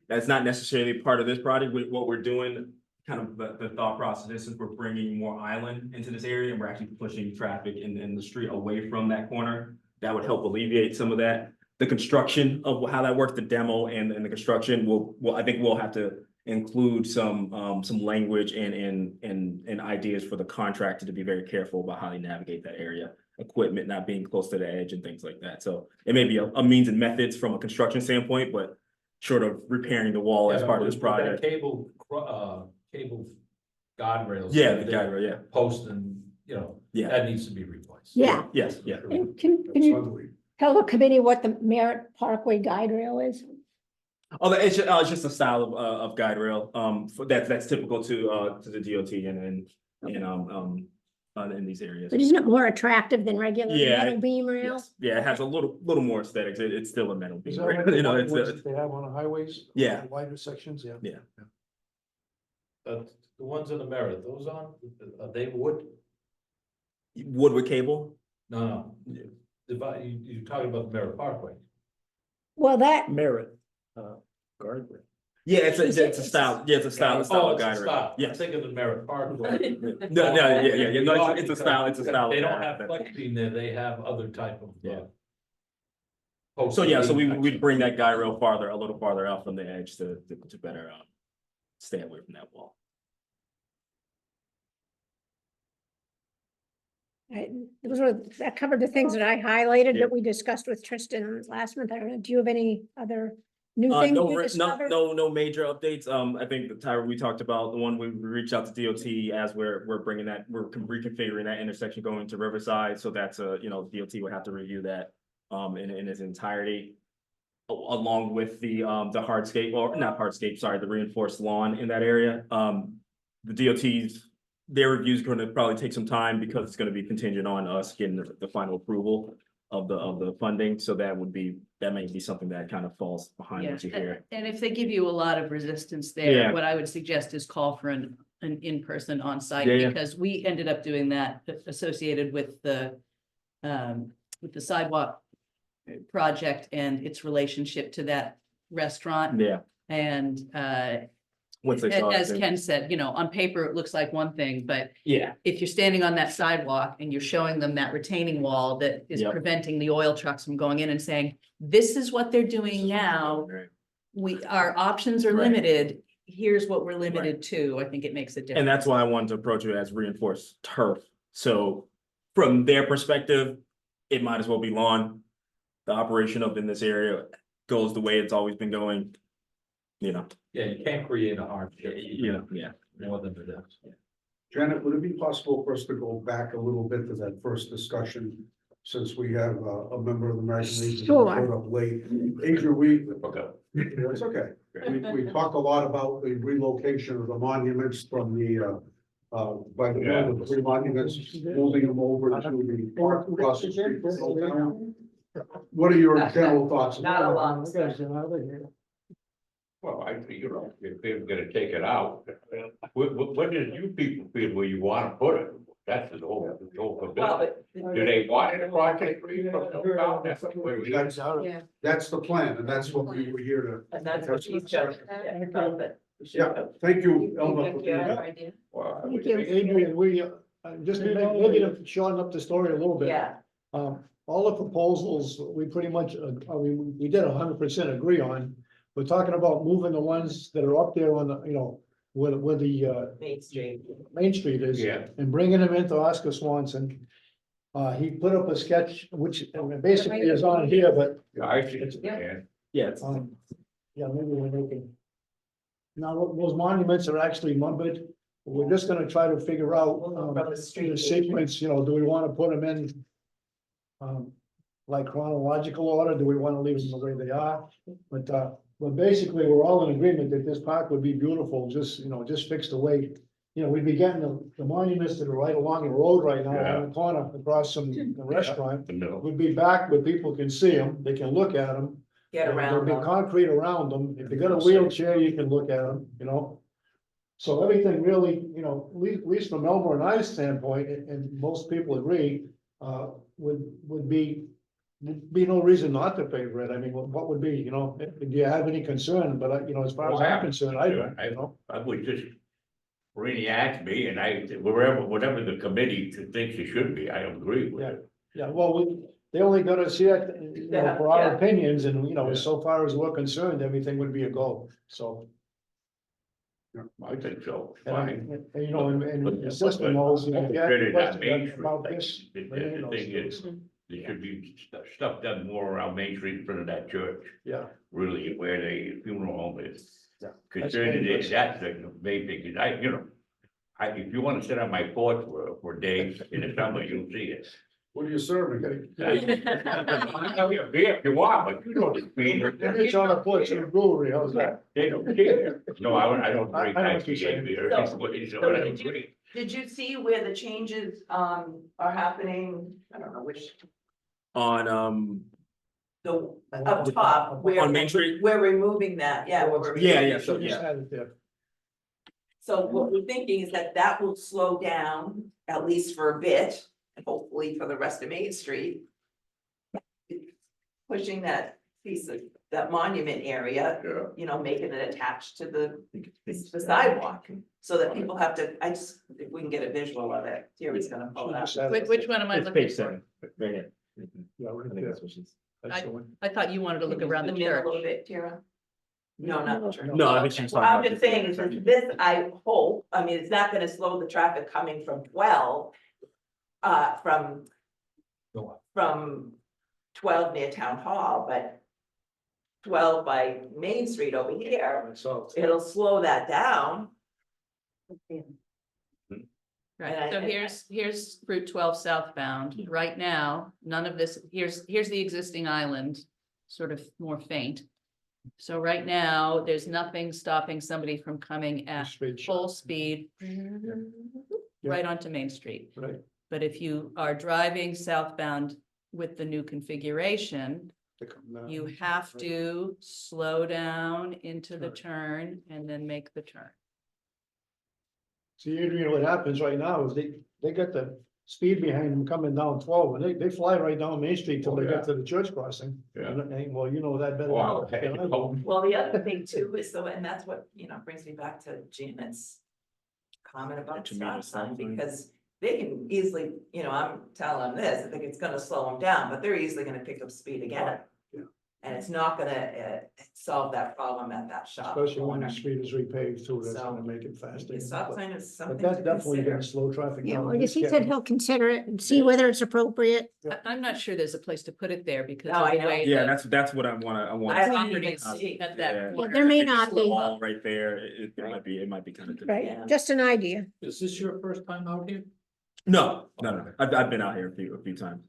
That's not necessarily part of this project. What we're doing, kind of the thought process is we're bringing more island into this area, and we're actually pushing traffic in the street away from that corner. That would help alleviate some of that. The construction of how that works, the demo and the construction I think we'll have to include some language and ideas for the contractor to be very careful about how they navigate that area. Equipment not being close to the edge and things like that. So it may be a means and methods from a construction standpoint, but short of repairing the wall as Yeah, part of this with that project. Cable guardrails. Yeah, that the they guide rail, yeah. Post and, Yeah. that needs to be replaced. Yeah. Yes, yeah. And can you tell the committee what the Merritt Parkway guide rail is? Oh, it's just a style of guide rail, that's typical to the DOT and in these areas. But isn't it more attractive than regular Yeah, metal beam rail? Yes, yeah, it has a little more aesthetics. It's still a metal Is beam, that like right? the It's ones that they have on the highways? Yeah. Wider sections, yeah. Yeah. The ones in the Merritt, those are they wood? wood with cable. No. You're talking about the Merritt Parkway. Well, that, Merit, guardrail. Yeah, it's a style. Yeah, it's a style. Oh, Of it's a guide rail. style. Yeah. I'm thinking of the Merritt Parkway. No, yeah. No, it's a style. It's a style. They of don't have guide. flex beam there, they have other type of. Yeah. post So yeah, so beam we'd bring that action. guide rail a little farther out from the edge to better stay away from that wall. that covered the things that I highlighted Yeah. that we discussed with Tristan last month. I don't know, do you have any other new No, things you discovered? no major updates. I think the Tyra, we talked about the one we reached out to DOT as we're bringing that, we're reconfiguring that intersection going to Riverside. So that's DOT would have to review that in its entirety. Along with the hardscape, or not hardscape, sorry, the reinforced lawn in that area. The DOT's, their review is going to probably take some time because it's going to be contingent on us getting the final approval of the funding. So that may be something that kind of falls behind Yeah, what you hear. and if they give you a lot of resistance there, Yeah. what I would suggest is call for an in-person on-site, Yeah, yeah. because we ended up doing that associated with the sidewalk project and its relationship to that restaurant. Yeah, And Once they saw it, As they- Ken said, you know, on paper, it looks like one thing, but Yeah, if you're standing on that sidewalk and you're showing them that retaining wall that is Yep. preventing the oil trucks from going in and saying, this is what they're doing now. Our options are Right. limited. Here's what we're limited to. I think it makes a difference. and that's why I wanted to approach it as reinforced turf. So from their perspective, it might as well be lawn. The operation up in this area goes the way it's always been going. You know, Yeah, you can't create a hardship. yeah. More than it is. Janet, would it be possible for us to go back a little bit to that first discussion? Since we have a member of the American Legion who Sure. showed up late. Adrian, we, Okay. it's okay. We talked a lot about the relocation of the monuments from the, by the three monuments, moving them over to the park across the street from Old Town. What are your general thoughts? Not a lot. Well, you know, if they're gonna take it out, what did you people feel where you wanna put it? That's the whole Well, business. but. Do they want it across the street from Hilltown? That's where we- That's, Yeah. that's the plan, and that's what we were here to. And that's what she's just. Yeah, thank you, Elma. for being Yeah, here. idea. Well, I would Thank you. think- Adrian, we, just to maybe to shorten up the story a little bit. Yeah, All the proposals, we pretty much, we did 100% agree on. We're talking about moving the ones that are up there on the, you know, where the, Main Street. Main Street is. Yeah. And bringing them into Oscar Swanson. He put up a sketch, which basically is on here, but, Yeah, I see it, Yeah. man. Yeah, it's, yeah, maybe we're making. Now, those monuments are actually numbered. We're just gonna try to figure out, From the street. the sequence, you know, do we wanna put them in? Like chronological order, do we wanna leave them the way they are? But basically, we're all in agreement that this park would be beautiful, just, you know, just fixed away. You know, we'd be getting the monuments that are right along the road right now, on the corner, across from the restaurant. The middle. We'd be back where people can see them, they can look at them. Get around There'll be them. concrete around them, if you got a wheelchair, you can look at them, you know? So everything really, you know, at least from Elmer and I's standpoint, and most people agree, would be no reason not to favor it. I mean, what would be, you know, do you have any concern? But you know, as far as I'm concerned, I don't, you know? I would just, Rini asked me and whatever the committee thinks it should be, I agree with it. Yeah, well, they only got to see it, you know, for our Yeah. opinions, and, you know, Yeah. so far as we're concerned, everything would be a go, so. I think so, And, fine. and, you know, and But- the system knows, you know, if you have Fit it on Main questions Street, about like, this. the bring in those thing is, things. there should be stuff done more around Main Street in front of that church, Yeah, really, where the funeral home is. Yeah. Concerning it, that's the main thing, 'cause you know, if you wanna sit on my porch for days in the summer, you'll see it. What are you serving? I'll be a beer if you want, but you don't mean it. it's on a porch in a brewery, how's that? They don't care. No, I don't drink I know what you're IPA saying. beer. So- It's what so I did you- drink. Did you see where the changes, are happening? I don't know which, on, the, up top, where. On Main Street? We're removing that, yeah. we're Yeah, removing- yeah, so, Just yeah, had it there. So what we're thinking is that that will slow down, at least for a bit, and hopefully for the rest of Main Street. Pushing that piece of, that monument area, Yeah. you know, making it attached to the sidewalk. So that people have to, if we can get a visual of it, Terry's gonna pull it up. Just had it. Which one am I it's looking page for? 7, right here. Yeah, I right think there. that's what she's. That's the one. I thought you wanted to look around the Zoom in church. A little bit, Tara. No, not the church. No, I think she's Well, talking I'm about. just saying, is that this, I hope, I mean, it's not gonna slow the traffic coming from 12. From 12 near Town Hall, but. 12 by Main Street over here, So, it'll slow that down. And Right, I- so here's Route 12 southbound. Right now, none of this, here's the existing island, sort of more faint. So right now, there's nothing stopping somebody from coming at straight full shot. speed right onto Main Street. Right. But if you are driving southbound with the new configuration, To come down. you have to slow down into the turn and then make the turn. See, Adrian, what happens right now is they got the speed behind them coming down 12, and they fly right down Main Street till Oh, they yeah. get to the church crossing. Yeah. And, well, you know that better. Wow, than I do. Well, the other thing too is though, and that's what, brings me back to Janet's comment about the stop sign, because they can easily, I'm telling them this, I think it's gonna slow them down, but they're easily gonna pick up speed again. Yeah. And it's not gonna solve that problem at that shop. Especially when corner. the street is repaved too, that's So, gonna make it faster. The stop But sign is but something that's to definitely consider. gonna slow traffic Yeah, down. well, I guess he This said gap. he'll consider it and see whether it's appropriate. I'm not sure there's a place to put it there because No, of I the know. way Yeah, the that's what I want. I properties see. at that Yeah. Yeah, corner. there may If it's not the be, wall right there, it might be kind of difficult. right? Yeah. Just an idea. Is this your first time out here? No, I've been out here a few times.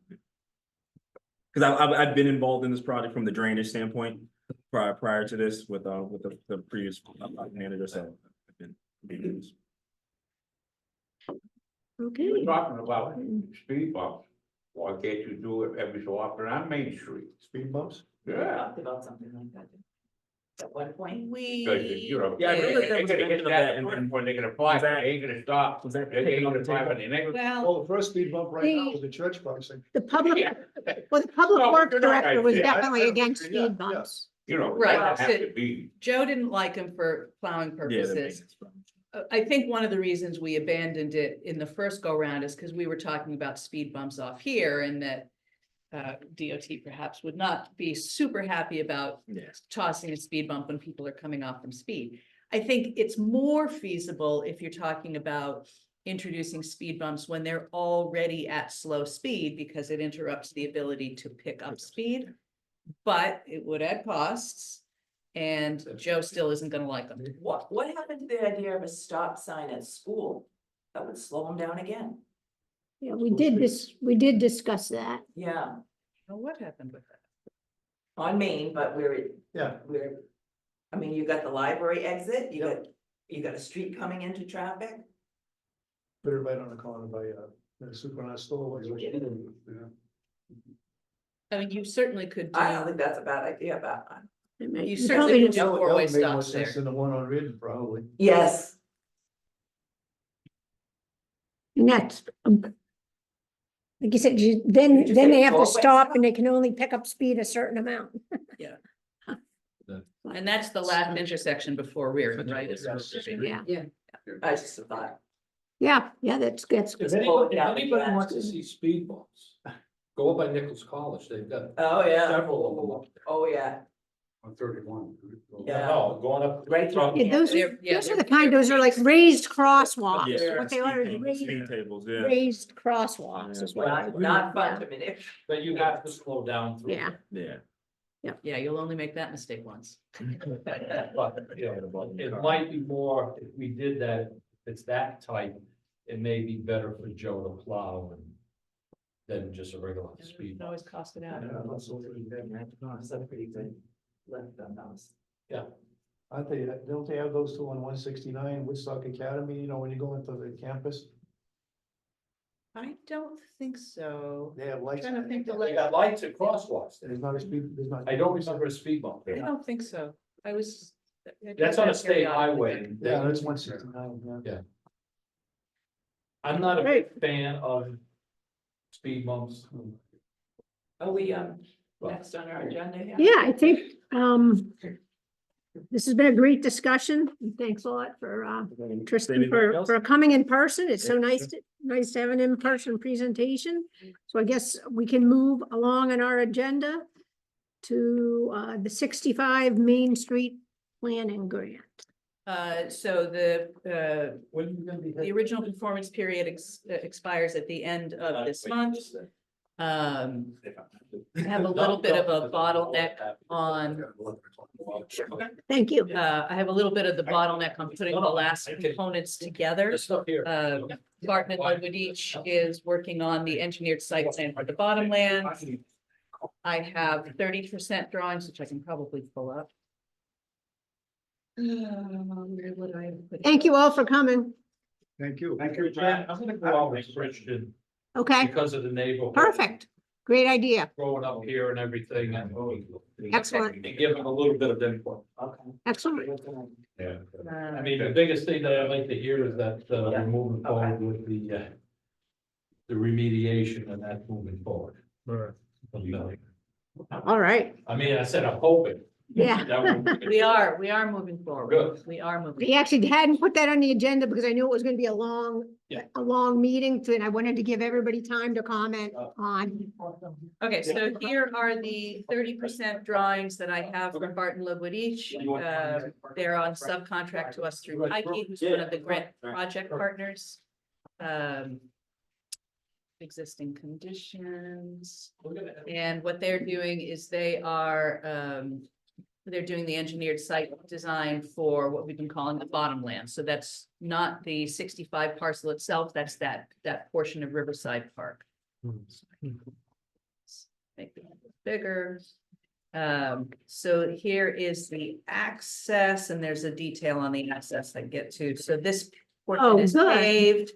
Cause I've been involved in this project from the drainage standpoint prior to this with the previous manager, so I've been. Okay. We're talking about speed bumps. Why can't you do it every so often on Main Street? Speed bumps? We Yeah. talked about something like that. At one point. Because, you know, Yeah, I remember they're there was a gonna mention hit of that that, and- first one, they're gonna fly, Was that- they ain't gonna stop. was that They taken ain't off gonna the fly, table? but they never. Well, Well, the first speed bump right now is the church crossing. The public, Yeah. well, the public No, works you're not director right was there. definitely I- against yeah, speed yeah. bumps. You know, Right, right, have so- to be. Joe didn't like him for plowing Yeah, that purposes. makes sense. I think one of the reasons we abandoned it in the first go round is because we were talking about speed bumps off here and that DOT perhaps would not be super happy about Yes. tossing a speed bump when people are coming off from speed. I think it's more feasible if you're talking about introducing speed bumps when they're already at slow speed because it interrupts the ability to pick up speed. But it would add costs and Joe still isn't gonna like them. What happened to the idea of a stop sign at school? That would slow them down again. Yeah, we did discuss that. Yeah, Well, what happened with that? on Main, but Yeah. I mean, you got the library exit, you got a street coming into traffic. Put it right on the corner by, the Superman store. Yeah. I mean, you certainly could I don't do, think that's a bad idea, but. you probably certainly could just- do four-way That would make more stops there. sense than the one on Ridge, probably. Yes, And that's, like you said, then Did you they say have to four-way stop stop? and they can only pick up speed a certain amount. And that's the last intersection before Reardon, right? Is Yes. supposed to be. Yeah, I just thought, yeah, that's If Just pull it anybody, if down anybody again. wants to see speed bumps, go up by Nichols College, they've got oh, yeah, several of them up there. oh, yeah, On 31. Yeah. No, going up. Right through- Yeah, those They're- yeah, are they're- the kind, those are like raised crosswalks, Yeah. what they are, is Speed tables, yeah. raised crosswalks is what. not, not fun to manipulate. But you have to slow down through. Yeah. Yeah. Yeah, you'll only make that mistake once. But, you know, it might be more, if we did that, if it's that type, it may be better for Joe to plow than just a regular You speed can bump. always cost it out. That's a pretty good lift on those. Aren't they, don't they have those two on 169 Woodstock Academy, you know, when you go into the campus? I don't think so. They have lights. Trying to think the They got lights at crosswalks. There's not a speed, there's not. I don't remember a speed bump I there. don't think so. I was. I That's on a do that state periodically. highway. and Yeah, they- that's 169, yeah. I'm not a Right. big fan of speed bumps. Are we, next on our agenda here? Yeah, I think, this has been a great discussion. and Thanks a lot for, Tristan, Anything else? for coming in person. It's so Yeah, nice to have an in-person presentation. So I guess we can move along in our agenda to, the 65 Main Street Planning Grant. So When are you gonna be? the original performance period expires at the end of this month. I have a little bit of a bottleneck on, Thank you. I have a little bit of the bottleneck on putting the last components together. There's stuff here. Barton and Woodich is working on the engineered site plan for the bottom land. I have 30% drawings, which I can probably pull up. Where would I put it? Thank you all for coming. Thank you. Thank you, Jan, I'm gonna go out with Christian Okay, because of the neighborhood. perfect. Great idea. Growing up here and everything and. Excellent. And give him a little bit of input. Okay. Excellent. Yeah. Uh, I mean, the biggest thing that I'd like to hear is that we're moving forward with the the remediation and that moving forward. Right. All right, I mean, I said, I'm hoping. yeah. That would- We are moving forward. Good. We are moving. We actually hadn't put that on the agenda because I knew it was gonna be a long, Yeah. meeting, and I wanted to give everybody time to comment on. Okay, so here are the 30% drawings that I have from Barton Leadwood each. They're on subcontract to us through Heike, who's one of the grant project partners. Existing conditions. And what they're doing is they're doing the engineered site design for what we've been calling the bottomland. So that's not the 65 parcel itself, that's that portion of Riverside Park. Make it bigger. So here is the access, and there's a detail on the access I get to. So this portion is good. paved.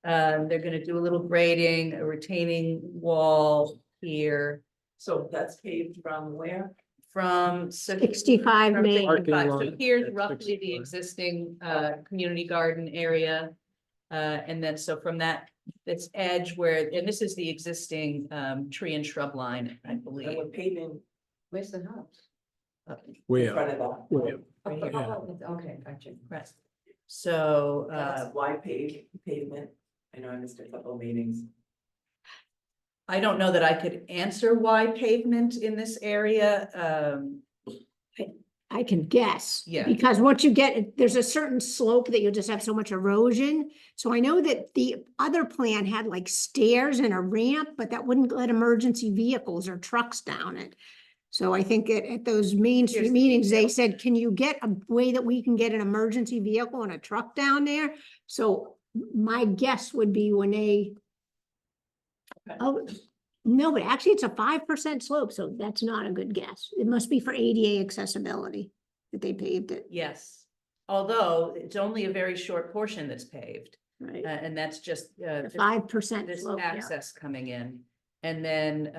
They're gonna do a little grading, a retaining wall here. So that's paved from where? From 65 from Main. 65. So Parking here's lot. roughly the existing community garden area. And then so from this edge where, and this is the existing tree and shrub line, I And believe. we're paving Where's the house? in Way front up, of that. way up. Right here. Okay, gotcha. Right. So That's why pavement. I know I missed a couple of meetings. I don't know that I could answer why pavement in this area. I can guess. Yeah. Because once you get, there's a certain slope that you'll just have so much erosion. So I know that the other plan had like stairs and a ramp, but that wouldn't let emergency vehicles or trucks down it. So I think at those Main Street Here's the meetings, they detail. said, can you get a way that we can get an emergency vehicle and a truck down there? So my guess would be when they. Okay. Oh, no, but actually it's a 5% slope, so that's not a good guess. It must be for ADA accessibility that they paved it, Yes, although it's only a very short portion that's paved, right? and that's just The 5% this slope, yeah. access coming in. And then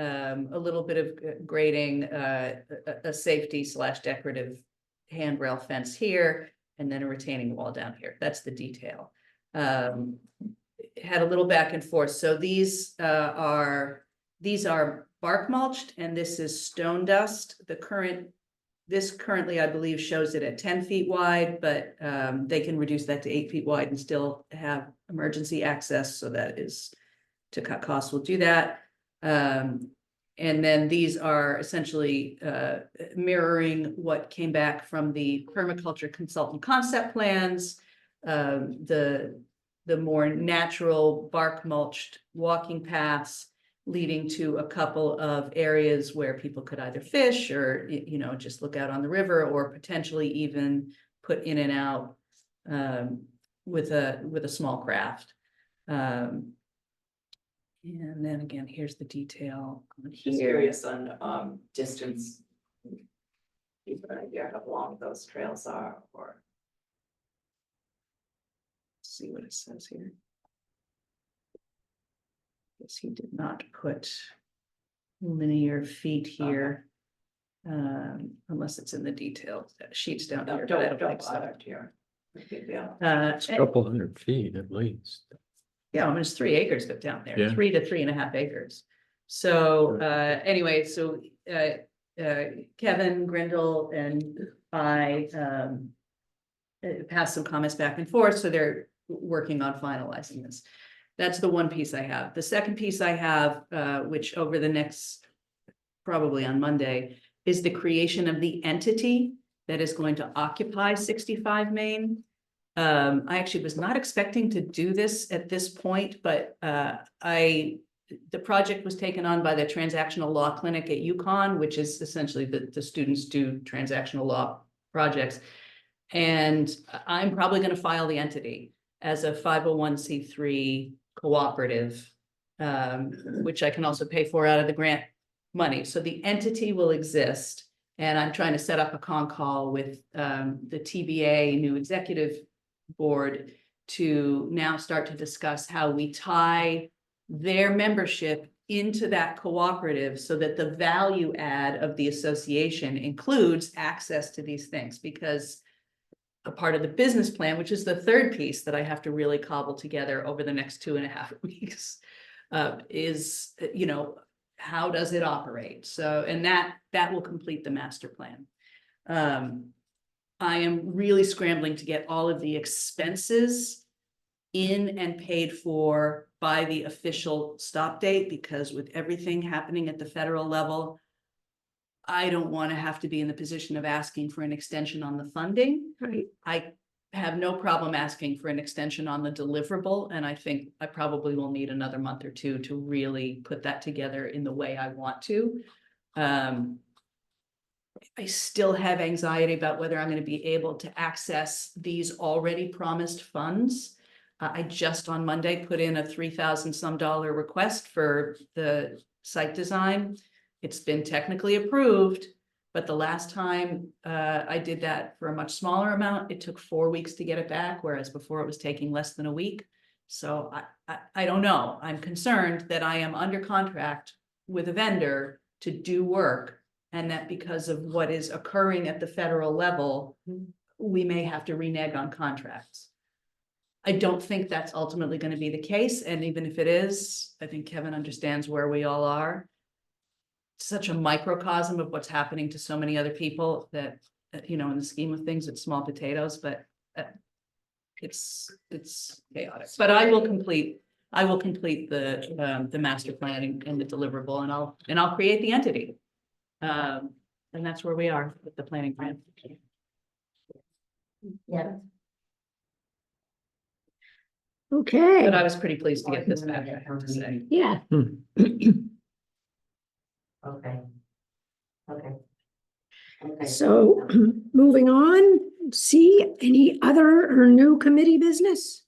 a little bit of grading, a safety / decorative handrail fence here, and then a retaining wall down here. That's the detail. Had a little back and forth. So these are bark mulched, and this is stone dust. This currently, I believe, shows it at 10 feet wide, but they can reduce that to 8 feet wide and still have emergency access. So that is to cut costs. We'll do that. And then these are essentially mirroring what came back from the permaculture consultant concept plans. The more natural bark mulched walking paths leading to a couple of areas where people could either fish or, just look out on the river, or potentially even put in and out with a small craft. And then again, here's the detail on Just here. curious on distance. You have an idea how long those trails are, or See what it says here. Guess he did not put linear feet here. Unless it's in the details, sheets down here. but I don't think so. bother here. Yeah. It's a couple hundred feet at least. Yeah, I mean, it's 3 acres go down there, Yeah. 3 to 3.5 acres. So anyway, so Kevin Grindle and I passed some comments back and forth, so they're working on finalizing this. That's the one piece I have. The second piece I have, which over the next, probably on Monday, is the creation of the entity that is going to occupy 65 Main. I actually was not expecting to do this at this point, but the project was taken on by the Transactional Law Clinic at UConn, which is essentially the students do transactional law projects. And I'm probably going to file the entity as a 501c3 cooperative, which I can also pay for out of the grant money. So the entity will exist, and I'm trying to set up a con call with the TBA new executive board to now start to discuss how we tie their membership into that cooperative so that the value add of the association includes access to these things. Because a part of the business plan, which is the third piece that I have to really cobble together over the next 2.5 weeks, is, you know, how does it operate? So, and that will complete the master plan. I am really scrambling to get all of the expenses in and paid for by the official stop date, because with everything happening at the federal level, I don't want to have to be in the position of asking for an extension on the funding. Right. I have no problem asking for an extension on the deliverable, and I think I probably will need another month or two to really put that together in the way I want to. I still have anxiety about whether I'm going to be able to access these already promised funds. I just on Monday put in a $3,000 some request for the site design. It's been technically approved, but the last time I did that for a much smaller amount, it took 4 weeks to get it back, whereas before it was taking less than a week. So I don't know. I'm concerned that I am under contract with a vendor to do work, and that because of what is occurring at the federal level, we may have to renege on contracts. I don't think that's ultimately going to be the case. And even if it is, I think Kevin understands where we all are. Such a microcosm of what's happening to so many other people that, you know, in the scheme of things, it's small potatoes, but it's chaotic. But I will complete the master plan and the deliverable, and I'll create the entity. And that's where we are with the planning grant. Yeah. Okay, But I was pretty pleased to get this back, I have to say. yeah. Okay. Okay. Okay. So moving on, see any other or new committee business?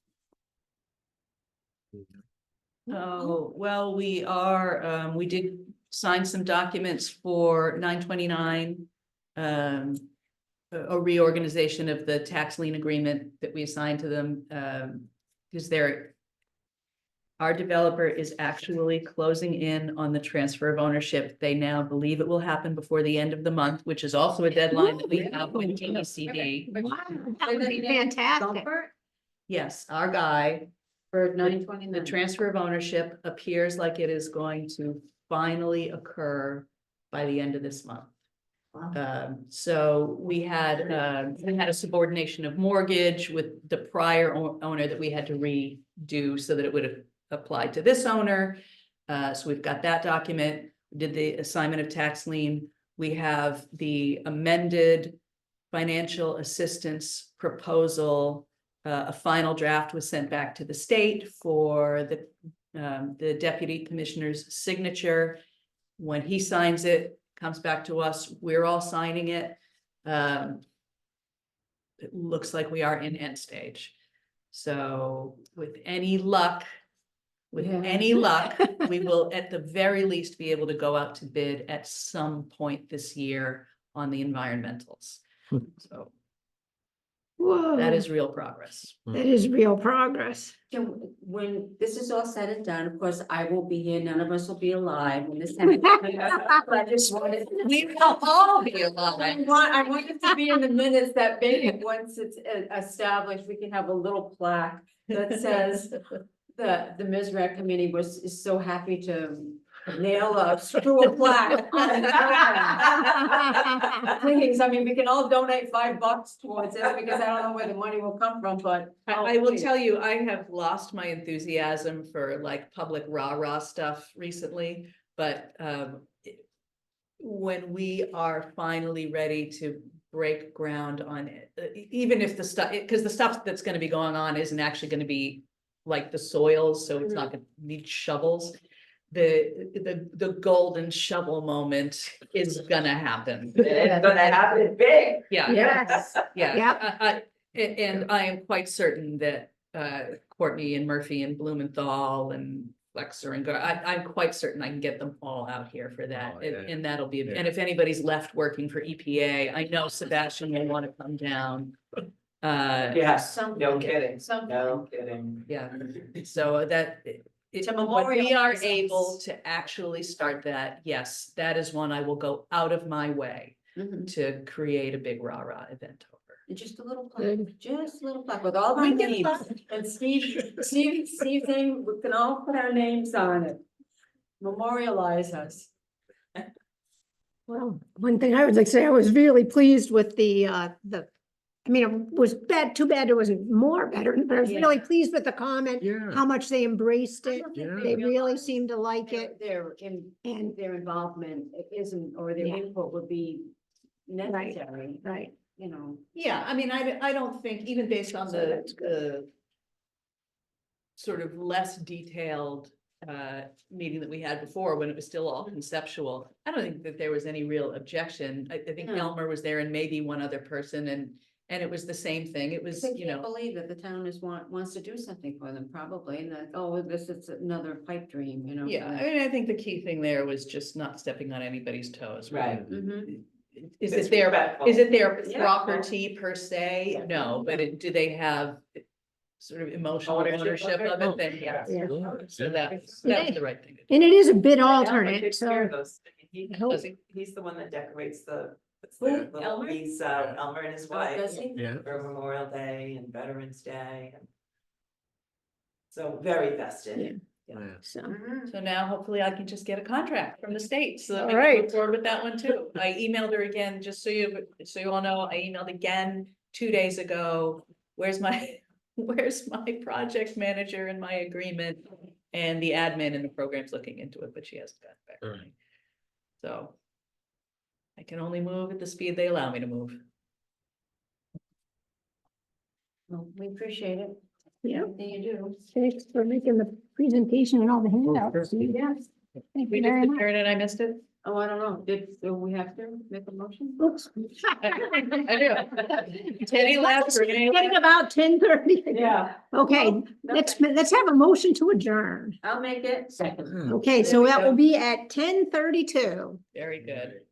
Oh, well, we did sign some documents for 929. A reorganization of the tax lien agreement that we assigned to them, because our developer is actually closing in on the transfer of ownership. They now believe it will happen before the end of the month, which is also a deadline that we have with TECD. Wow, that would be fantastic. Yes, our guy, For 929. the transfer of ownership appears like it is going to finally occur by the end of this month. So we had a subordination of mortgage with the prior owner that we had to redo so that it would apply to this owner. So we've got that document. We did the assignment of tax lien. We have the amended financial assistance proposal. A final draft was sent back to the state for the deputy commissioner's signature. When he signs it, comes back to us, we're all signing it. It looks like we are in end stage. So with any luck, we will at the very least be able to go out to bid at some point this year on the environmentals. So Whoa. that is real progress. That is real progress. So when this is all said and done, of course, I will be here. None of us will be alive when this happens. But I just wanted. We will all be alive. I want it to be in the minutes that maybe once it's established, we can have a little plaque that says the MSRAC committee is so happy to nail a plaque. Please, I mean, we can all donate $5 towards it because I don't know where the money will come from, but. I will tell you, I have lost my enthusiasm for like public rah-rah stuff recently, but when we are finally ready to break ground on it, even if the stuff, because the stuff that's going to be going on isn't actually going to be like the soils, so it's not going to need shovels. The golden shovel moment is gonna happen. It's gonna happen big. Yeah. Yes. Yeah. And I am quite certain that Courtney and Murphy and Blumenthal and Flexer and I'm quite certain I can get them all out here for that. Oh, yeah. And that'll be, and if anybody's left working for EPA, I know Sebastian will want to come down. Yes, no kidding, no kidding. Yeah, so that. When we are able to actually start that, yes, that is one I will go out of my way to create a big rah-rah event over. Just a little plaque, Good. just a little plaque with all our We can names. And Steve's name, we can all put our names on it. Memorialize us. Well, one thing I would like to say, I was really pleased with I mean, it was bad, too bad it wasn't more better, but I was really pleased with the comment, Yeah. how much they embraced I it. don't think Yeah. They really realize seemed to like it, and, their involvement isn't, or their Yeah. input would be necessary, right, you know. Yeah, I mean, I don't think, even based on So that's the sort of less detailed meeting that we had before, when it was still all conceptual, I don't think that there was any real objection. I think No. Elmer was there and maybe one other person, and it was the same thing. It was, They you can't know, believe that the town wants to do something for them, probably, and that, oh, this is another pipe dream, you know. yeah, I mean, I think the key thing there was just not stepping on anybody's toes. Right. Mhm. Is It's it their, respectful. is it their Yeah. property per se? Yeah. No, but do they have sort of emotional ownership of it? Then yes. Yeah. So that's the right thing to do. and it is a bit Elmer alternate, takes care of so. those. He, I hope- he's the one that decorates the. Who? little- Elmer? He's, Elmer and his Oh, wife does he? Yeah. for Memorial Day and Veterans Day. So very vested. So, Mhm. So now hopefully I can just get a contract from the state so that we All can right. move forward with that one too. I emailed her again, just so you all know, I emailed again 2 days ago. Where's my project manager and my agreement? And the admin and the program's looking into it, but she hasn't gotten back to me. So I can only move at the speed they allow me to move. Well, we appreciate it. yeah, Everything you do. thanks for making the presentation and all the handouts. Yes. Thank We you just very much. adjourned and I missed it. Oh, I don't know. Do we have to make a motion? Oops. I do. Teddy left. Renee left. Getting about 10:30. Yeah. Okay, let's have a motion to adjourn. I'll make it. Second. Okay, There so we that go. will be at 10:32. Very good.